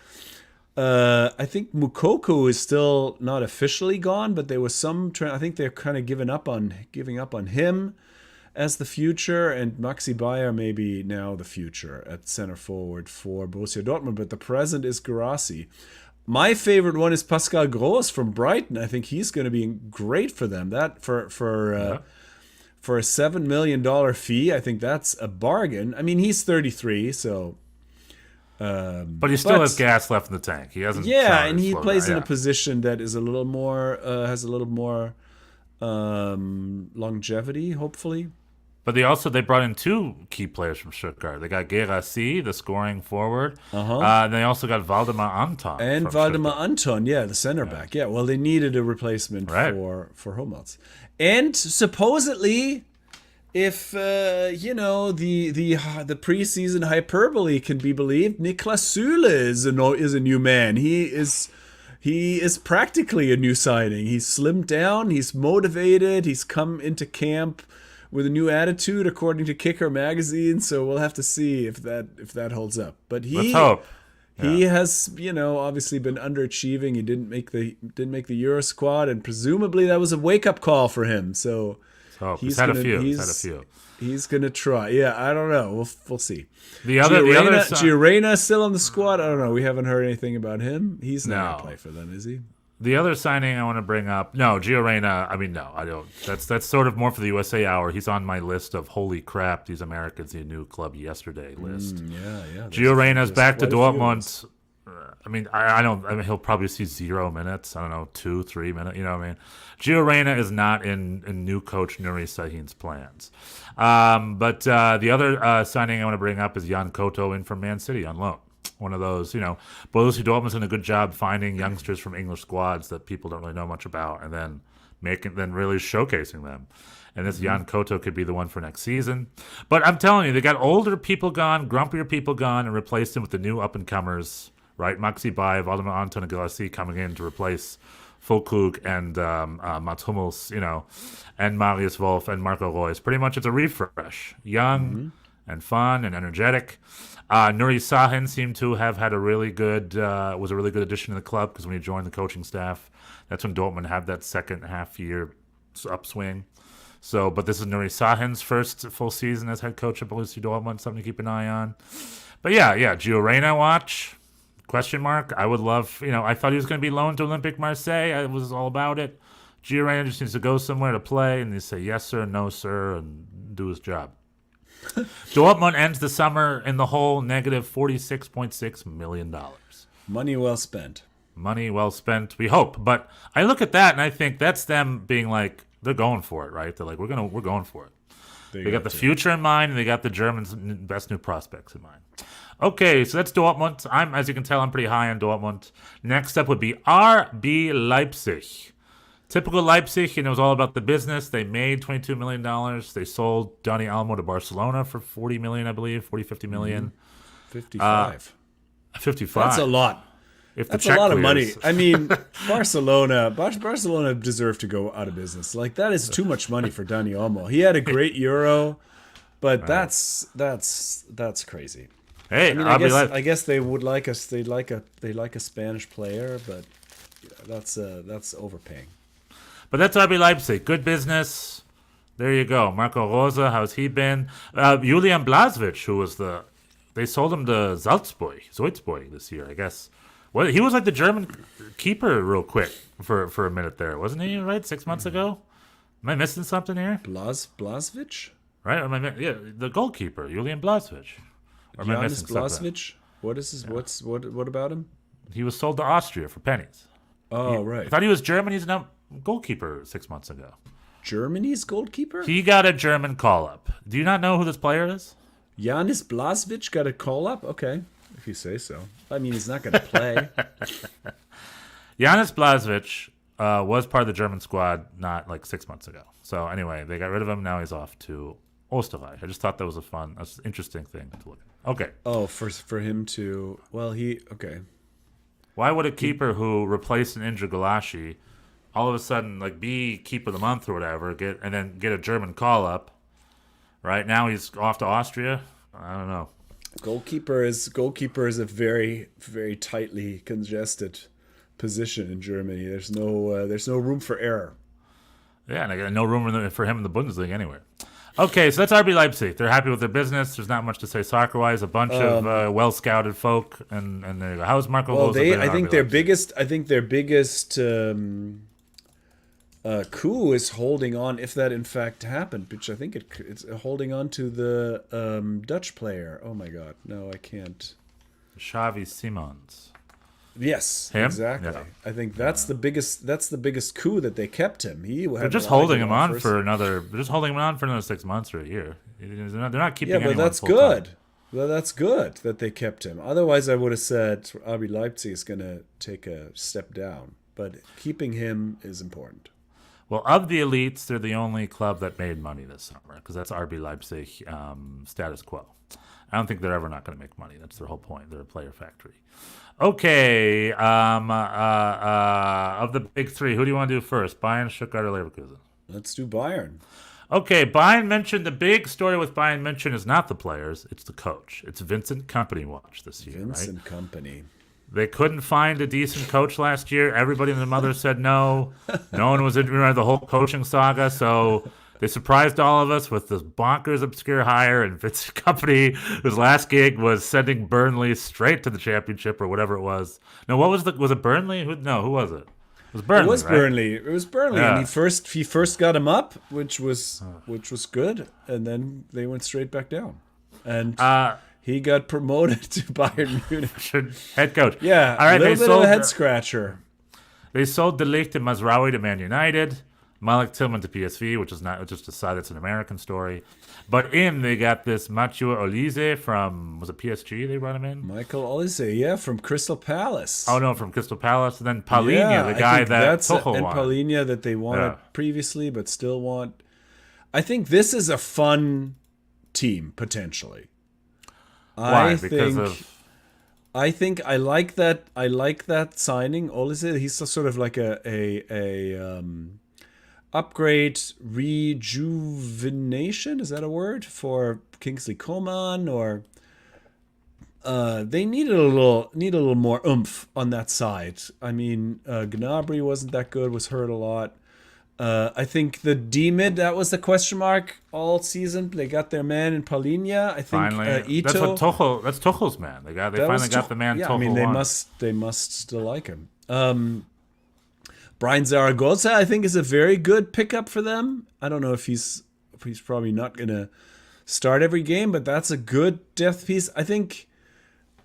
I think Mukoko is still not officially gone, but there was some. I think they're kind of giving up on him as the future, and Maxi Bayer maybe now the future at center forward for Borussia Dortmund. But the present is Guirassy. My favorite one is Pascal Gross from Brighton. I think he's going to be great for them. That for a $7 million fee, I think that's a bargain. I mean, he's 33, so. But he still has gas left in the tank. He hasn't. Yeah, and he plays in a position that is a little more has a little more longevity, hopefully. But they brought in 2 key players from Stuttgart. They got Guirassy, the scoring forward. And they also got Waldemar Anton. And Waldemar Anton, the center back. Yeah, well, they needed a replacement for Hummels. And supposedly, if the preseason hyperbole can be believed, Niklas Süle is a new man. He is practically a new signing. He's slimmed down. He's motivated. He's come into camp with a new attitude, according to Kicker magazine. So we'll have to see if that holds up. But let's hope. He has, obviously been underachieving. He didn't make the Euro squad, and presumably that was a wake up call for him. So. He's had a few. He's gonna try. Yeah, I don't know. We'll see. Giorena still on the squad. I don't know. We haven't heard anything about him. He's not gonna play for them, is he? The other signing I want to bring up, no, Giorena. I mean, no, I don't. That's sort of more for the USA Hour. He's on my list of holy crap. These Americans need a new club yesterday list. Yeah. Giorena's back to Dortmund. I mean, I don't. I mean, he'll probably see 0 minutes. I don't know, 2-3 minutes. You know what I mean? Giorena is not in new coach Nuri Sahin's plans. But the other signing I want to bring up is Jan Koto in from Man City on loan. One of those, Borussia Dortmund's done a good job finding youngsters from English squads that people don't really know much about, and then really showcasing them. And this Jan Koto could be the one for next season. But I'm telling you, they got older people gone, grumpier people gone, and replaced them with the new up-and-comers. Right, Maxi Bayer, Waldemar Anton, and Guirassy coming in to replace Füllkrug and Mats Hummels, and Marius Wolf and Marco Reus. Pretty much it's a refresh. Young and fun and energetic. Nuri Sahin seemed to have had was a really good addition to the club, because when he joined the coaching staff, that's when Dortmund had that second half year upswing. So, but this is Nuri Sahin's first full season as head coach at Borussia Dortmund, something to keep an eye on. But yeah, Giorena watch. Question mark. I would love, I thought he was going to be loaned to Olympique Marseille. I was all about it. Giorena just needs to go somewhere to play, and they say yes, sir, no, sir, and do his job. Dortmund ends the summer in the hole, negative $46.6 million. Money well spent. Money well spent, we hope. But I look at that, and I think that's them being like, they're going for it, right? They're like, we're going for it. They got the future in mind, and they got the Germans' best new prospects in mind. Okay, so that's Dortmund. As you can tell, I'm pretty high on Dortmund. Next up would be RB Leipzig. Typical Leipzig, it was all about the business. They made $22 million. They sold Dani Olmo to Barcelona for $40 million, I believe, $50 million. 55. 55. That's a lot. That's a lot of money. I mean, Barcelona deserved to go out of business. Like, that is too much money for Dani Olmo. He had a great Euro, but that's crazy. Hey, I mean, I guess they would like us. They like a Spanish player, but that's overpaying. But that's RB Leipzig. Good business. There you go. Marco Rosa, how's he been? Julian Blaswich, they sold him to Salzburg this year, I guess. Well, he was like the German keeper real quick for a minute there, wasn't he? Right, 6 months ago. Am I missing something here? Blasvich? Right? Yeah, the goalkeeper, Julian Blasvich. Or am I Janis missing something? Blasvich? What is his? What about him? He was sold to Austria for pennies. Oh, right. I thought he was Germany's goalkeeper 6 months ago. Germany's goalkeeper? He got a German call-up. Do you not know who this player is? Janis Blasvich got a call-up? Okay, if you say so. I mean, he's not going to play. Janis Blasvich was part of the German squad not like 6 months ago. So anyway, they got rid of him. Now he's off to Österreich. I just thought that was an interesting thing to look at. Okay. Oh, for him to... Well, okay. Why would a keeper who replaced an injured Galashi all of a sudden like be keeper of the month or whatever, get a German call-up? Right now he's off to Austria. I don't know. Goalkeeper is a very, very tightly congested position in Germany. There's no room for error. Yeah, and I got no room for him in the Bundesliga anywhere. Okay, so that's RB Leipzig. They're happy with their business. There's not much to say soccer-wise. A bunch of well-scouted folk, and there you go. How's Marco? Well, I think their biggest coup is holding on, if that in fact happened, which I think it's holding on to the Dutch player. Oh my God, no, I can't. Xavi Simons. Yes, him? exactly. Yeah. I think that's the biggest coup that they kept him. They're just holding him on for another. They're just holding him on for another 6 months or a year. They're not keeping. Yeah, but that's good. Time. Well, that's good that they kept him. Otherwise, I would have said RB Leipzig is going to take a step down. But keeping him is important. Well, of the elites, they're the only club that made money this summer because that's RB Leipzig status quo. I don't think they're ever not going to make money. That's their whole point. They're a player factory. Okay, of the big three, who do you want to do first? Bayern, Stuttgart, or Leverkusen? Let's do Bayern. Okay, Bayern München. The big story with Bayern München is not the players; it's the coach. It's Vincent Kompany watch this year. Vincent Kompany. They couldn't find a decent coach last year. Everybody and their mother said no. No one was interested in the whole coaching saga, so they surprised all of us with this bonkers obscure hire, and Vincent Kompany, whose last gig was sending Burnley straight to the championship or whatever it was. No, was it Burnley? Who was it? It was Burnley. It was right? Burnley. It was Burnley, yeah. And he first got him up, which was good, and then they went straight back down. And he got promoted to Bayern Munich. Head coach. Yeah, all right, a little bit of a head scratcher. They sold De Ligt and Mazraoui to Man United. Malik Tillman to PSV, which is not just a side that's an American story. But they got this Mathieu Olise from, was it PSG they brought him in? Michael Olise, yeah, from Crystal Palace. Oh, no, from Crystal Palace. And then Paulinho, the guy that Tuchel wanted. And Paulinho that they wanted previously but still want. I think this is a fun team, potentially. Why? I think I like that signing. Olise, he's sort of like a upgrade, rejuvenation, is that a word, for Kingsley Coman, or they needed a little more oomph on that side. I mean, Gnabry wasn't that good, was hurt a lot. I think the D-mid, that was the question mark all season. They got their man in Paulinho. I think Ito. That's Tuchel's man. They finally got the man. Yeah, Tuchel I mean they must still like him. Brian Zaragoza, I think, is a very good pickup for them. I don't know if he's probably not going to start every game, but that's a good depth piece.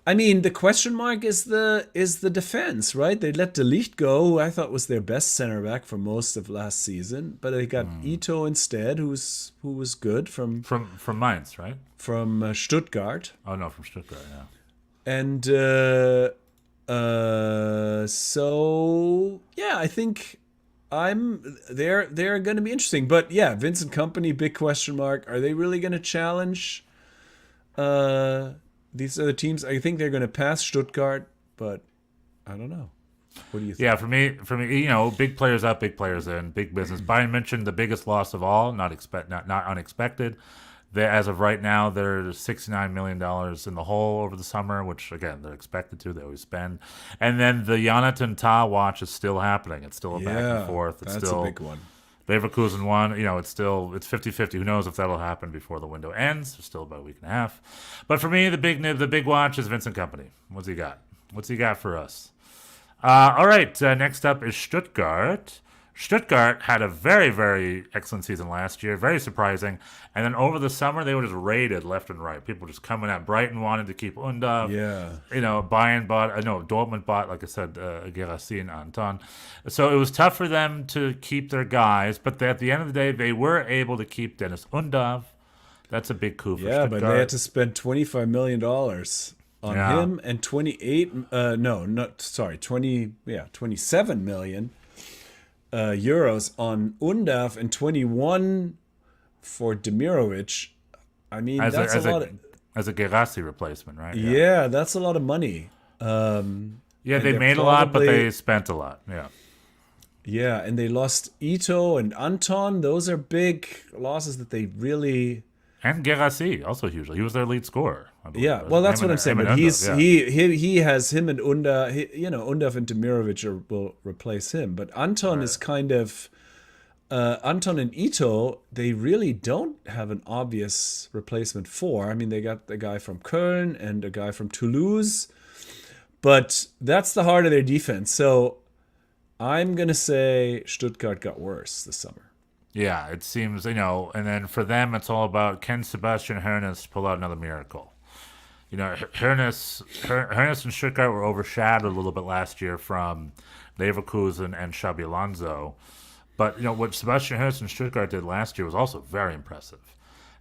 I mean, the question mark is the defense, right? They let De Ligt go, who I thought was their best center back for most of last season, but they got Ito instead, who was good from Mainz, right? From Stuttgart. Oh no, from Stuttgart, yeah. And so yeah, I think they're going to be interesting. But yeah, Vincent Kompany, big question mark. Are they really going to challenge these other teams? I think they're going to pass Stuttgart, but I don't know. What do you think? Yeah, for me, big players up, big players in, big business. Bayern München, the biggest loss of all, not unexpected. As of right now, they're $69 million in the hole over the summer, which, again, they're expected to. They always spend. And then the Jonathan Tah watch is still happening. It's still a back and forth. It's that's still a big one. Leverkusen won. It's 50-50. Who knows if that'll happen before the window ends. There's still about a week and a half. But for me, the big watch is Vincent Kompany. What's he got? What's he got for us? All right. Next up is Stuttgart. Stuttgart had a very, very excellent season last year, very surprising. And then over the summer, they were just raided left and right. People were just coming at Brighton, wanted to keep Undav. Yeah. Bayern bought, Dortmund bought, like I said, Guirassy and Anton. So it was tough for them to keep their guys. But at the end of the day, they were able to keep Dennis Undav. That's a big coup for Yeah, Stuttgart. but they had to spend $25 million on him and 27 million euros on Undav and 21 for Demirovic. I mean, that's a lot. As a Guirassy replacement, right? Yeah, that's a lot of money. Yeah, they made a lot, but they spent a lot. Yeah. Yeah, and they lost Ito and Anton. Those are big losses that they really. And Guirassy, also hugely. He was their lead scorer. I believe. Yeah, well, that's what I'm saying. But he has him and Undav and Demirovic will replace him. But Anton is kind of Anton and Ito. They really don't have an obvious replacement for. I mean, they got the guy from Köln and a guy from Toulouse, but that's the heart of their defense. So I'm gonna say Stuttgart got worse this summer. Yeah, it seems, and then for them, it's all about, can Sebastian Hoeneß pull out another miracle? Hoeneß and Stuttgart were overshadowed a little bit last year from Leverkusen and Xabi Alonso. But, what Sebastian Hoeneß and Stuttgart did last year was also very impressive.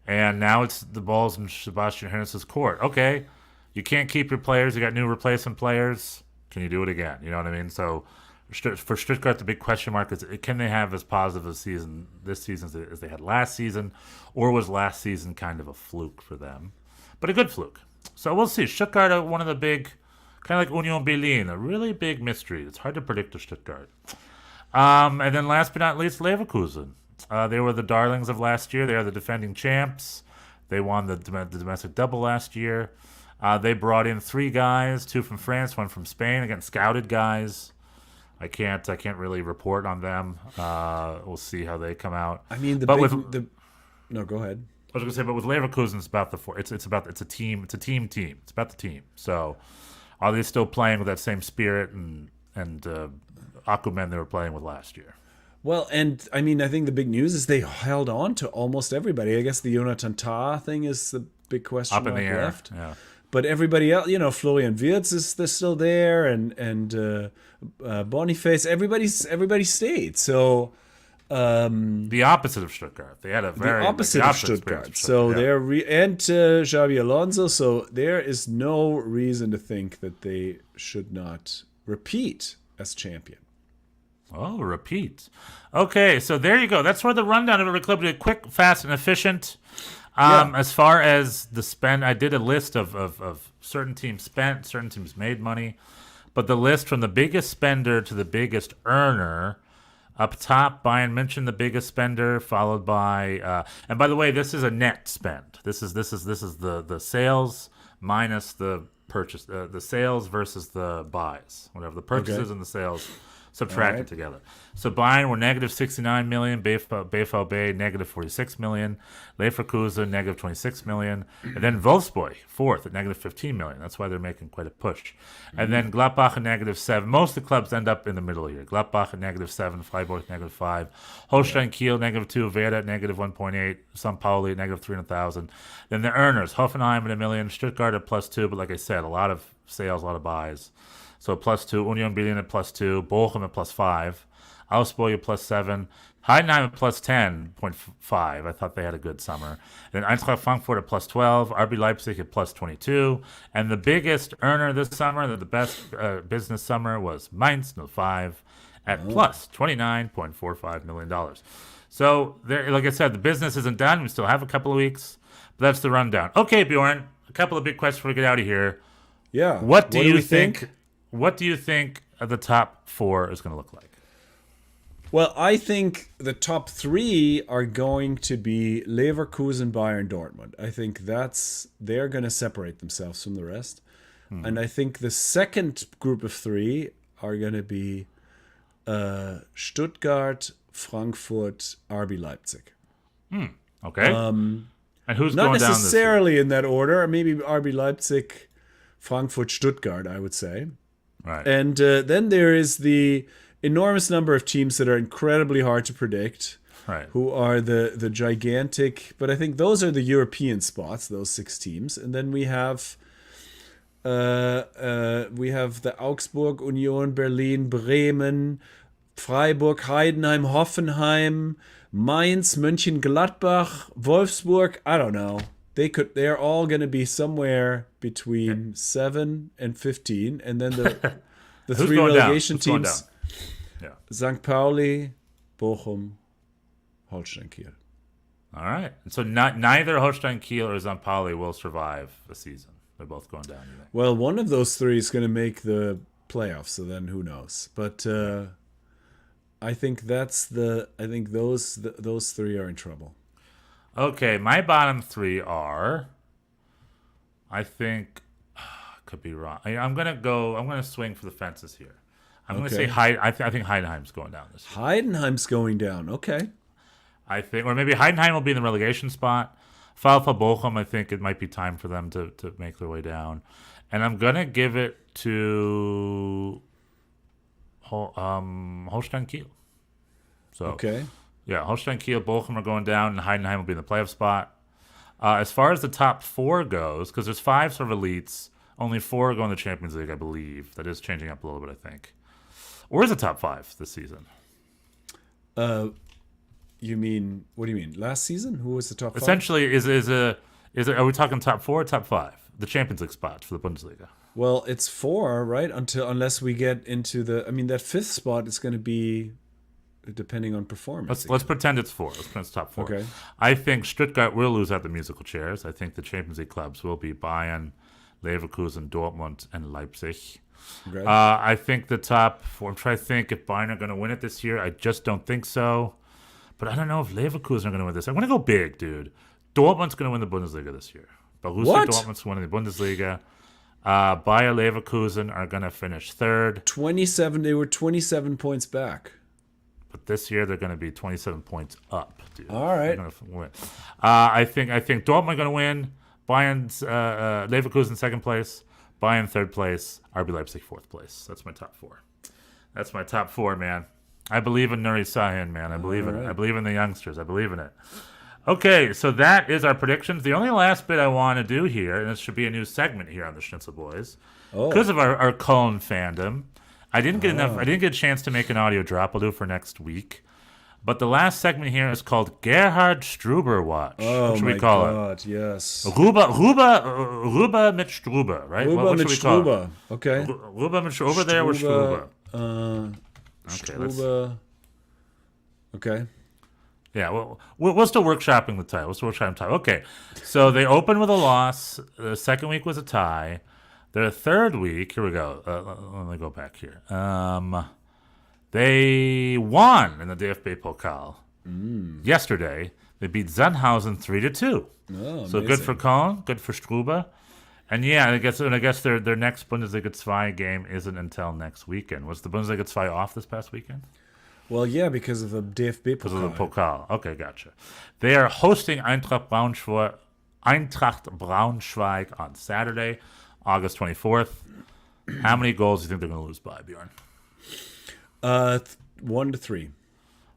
And now it's the ball's in Sebastian Hoeneß's court. Okay, you can't keep your players. You got new replacement players. Can you do it again? You know what I mean? So for Stuttgart, the big question mark is, can they have as positive a season this season as they had last season, or was last season kind of a fluke for them? But a good fluke. So we'll see. Stuttgart are one of the big, kind of like Union Berlin, a really big mystery. It's hard to predict to Stuttgart. And then last but not least, Leverkusen. They were the darlings of last year. They are the defending champs. They won the domestic double last year. They brought in 3 guys, 2 from France, 1 from Spain, again, scouted guys. I can't really report on them. We'll see how they come out. I mean, no, go ahead. I was gonna say, but with Leverkusen, it's about it's a team. It's a team. It's about the team. So, are they still playing with that same spirit and Akumen they were playing with last year? Well, and I mean, I think the big news is they held on to almost everybody. I guess the Jonathan Tah thing is the big question up in the air. Left. Yeah. But everybody else, Florian Wirtz is still there, and Boniface. Everybody stayed. So the opposite of Stuttgart. They had the opposite of Stuttgart. So they're Xabi Alonso. So there is no reason to think that they should not repeat as champion. Oh, repeat. Okay, so there you go. That's where the rundown of every club did. Quick, fast, and efficient. As far as the spend, I did a list of certain teams spent, certain teams made money. But the list from the biggest spender to the biggest earner, up top, Bayern München, the biggest spender, followed by, and by the way, this is a net spend. This is the sales minus the purchase, the sales versus the buys, whatever the purchases and the sales subtracted together. So Bayern were negative 69 million, BVB negative 46 million, Leverkusen negative 26 million, and then Wolfsburg fourth at negative 15 million. That's why they're making quite a push. And then Gladbach at negative 7. Most of the clubs end up in the middle here. Gladbach at negative 7, Freiburg negative 5, Holstein Kiel negative 2, Werder at negative 1.8, St. Pauli at negative 300,000. Then the earners, Hoffenheim at $1 million, Stuttgart at plus 2, but like I said, a lot of sales, a lot of buys. So plus 2, Union Berlin at plus 2, Bochum at plus 5, Augsburg at plus 7, Heidenheim at plus 10.5. I thought they had a good summer. Then Eintracht Frankfurt at plus 12, RB Leipzig at plus 22. And the biggest earner this summer, the best business summer, was Mainz 05 at plus $29.45 million. So, there, like I said, the business isn't done. We still have a couple of weeks. But that's the rundown. Okay, Bjorn, a couple of big questions before we get out of here. Yeah. What do you think? What do you think the top 4 is going to look like? Well, I think the top 3 are going to be Leverkusen, Bayern, Dortmund. I think they're going to separate themselves from the rest. And I think the second group of 3 are going to be Stuttgart, Frankfurt, RB Leipzig. Okay. And who's not going down this necessarily in that order. Maybe RB Leipzig, Frankfurt, Stuttgart, I would say. Right. And then there is the enormous number of teams that are incredibly hard to predict. Right. Who are the gigantic? But I think those are the European spots. Those 6 teams, and then we have the Augsburg, Union Berlin, Bremen, Freiburg, Heidenheim, Hoffenheim, Mainz, Mönchengladbach, Wolfsburg. I don't know. They're all going to be somewhere between 7 and 15, and then the 3 relegation teams: St. Pauli, Bochum, Holstein Kiel. All right. So neither Holstein Kiel or St. Pauli will survive the season. They're both going down. You think? Well, one of those 3 is going to make the playoffs, so then who knows? But I think those 3 are in trouble. Okay, my bottom 3 are. I think could be wrong. I'm gonna swing for the fences here. I'm gonna say I think Heidenheim's going down this year. Heidenheim's going down. Okay. I think, or maybe Heidenheim will be in the relegation spot. VfL Bochum, I think it might be time for them to make their way down. And I'm going to give it to Holstein Kiel. So, okay. Yeah, Holstein Kiel, Bochum are going down, and Heidenheim will be in the playoff spot. As far as the top 4 goes, because there's 5 sort of elites, only 4 are going to the Champions League, I believe. That is changing up a little bit, I think. Or is it top 5 this season? You mean, what do you mean? Last season? Who was the top 5? Essentially, are we talking top 4 or top 5? The Champions League spot for the Bundesliga. Well, it's 4, right? Unless we get into that 5th spot is going to be depending on performance. Let's pretend it's 4. Let's pretend it's top 4. Okay. I think Stuttgart will lose out the musical chairs. I think the Champions League clubs will be Bayern, Leverkusen, Dortmund, and Leipzig. Okay. I think the top 4. I'm trying to think if Bayern are going to win it this year. I just don't think so. But I don't know if Leverkusen are going to win this. I'm going to go big, dude. Dortmund's going to win the Bundesliga this year. Borussia Dortmund's winning the Bundesliga. Bayer Leverkusen are going to finish 3rd. 27. They were 27 points back. But this year they're going to be 27 points up, dude. All right. They're going to win. I think Dortmund are going to win. Bayern's Leverkusen 2nd place. Bayern 3rd place. RB Leipzig 4th place. That's my top 4. That's my top 4, man. I believe in Nuri Sahin, man. I believe in it. I believe in the youngsters. I believe in it. Okay, so that is our predictions. The only last bit I want to do here, and this should be a new segment here on the Schnitzel Boys, because of our Cologne fandom, I didn't get a chance to make an audio drop. I'll do it for next week. But the last segment here is called Gerhard Struber Watch. Oh, what should my we call God, it? yes. Ruba mit Struber, right? Ruba mit Struber. Okay. Ruba mit Struber. Over there with Struber. Okay, okay. Yeah, well, we're still workshopping the title. Okay, so they opened with a loss. The second week was a tie. Their third week, here we go. Let me go back here. They won in the DFB Pokal yesterday. They beat Sandhausen 3-2. Oh, so good for Köln, good for Struber. And yeah, I guess their next Bundesliga 2 game isn't until next weekend. Was the Bundesliga 2 off this past weekend? Well, yeah, because of the DFB Pokal. Because of the Pokal. Okay, gotcha. They are hosting Eintracht Braunschweig on Saturday, August 24th. How many goals do you think they're going to lose by, Bjorn? 1-3.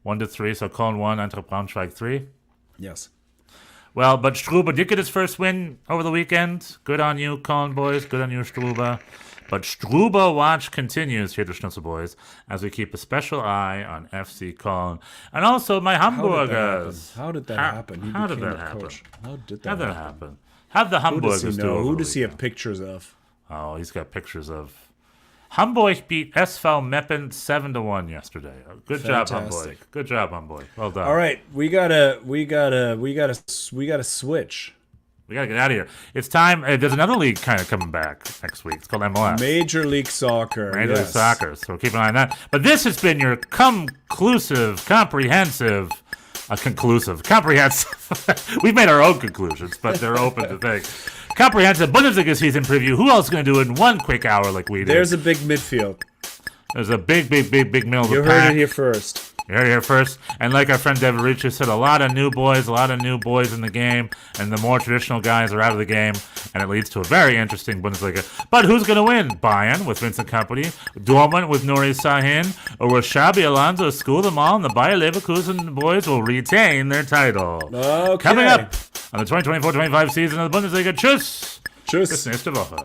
1-3, so Köln 1, Eintracht Braunschweig 3? Yes. Well, but Struber did get his first win over the weekend. Good on you, Köln boys. Good on you, Struber. But Struber Watch continues here at the Schnitzel Boys as we keep a special eye on FC Köln. And also my Hamburgers. How did that happen? How did that happen? How did that happen? How did the Hamburgers do? Who does he have pictures of? Oh, he's got pictures of. Hamburg beat SV Meppen 7-1 yesterday. Good job, Hamburg. Good job, Hamburg. Well done. All right, we gotta switch. We gotta get out of here. It's time. There's another league kind of coming back next week. It's called MLS. Major League Soccer. Major League Soccer. So keep an eye on that. But this has been your conclusive. We've made our own conclusions, but they're open to things. Comprehensive Bundesliga season preview. Who else is going to do it in 1 quick hour like we did? There's a big midfield. There's a big middle of the pack. You heard it here first. You heard it here first. And like our friend David Ricci said, a lot of new boys in the game, and the more traditional guys are out of the game, and it leads to a very interesting Bundesliga. But who's going to win? Bayern with Vincent Kompany, Dortmund with Nuri Sahin, or will Xabi Alonso school them all, and the Bayer Leverkusen boys will retain their title? Okay. Coming up on the 2024-25 season of the Bundesliga. Tschüss! Tschüss. Bis nächste Woche.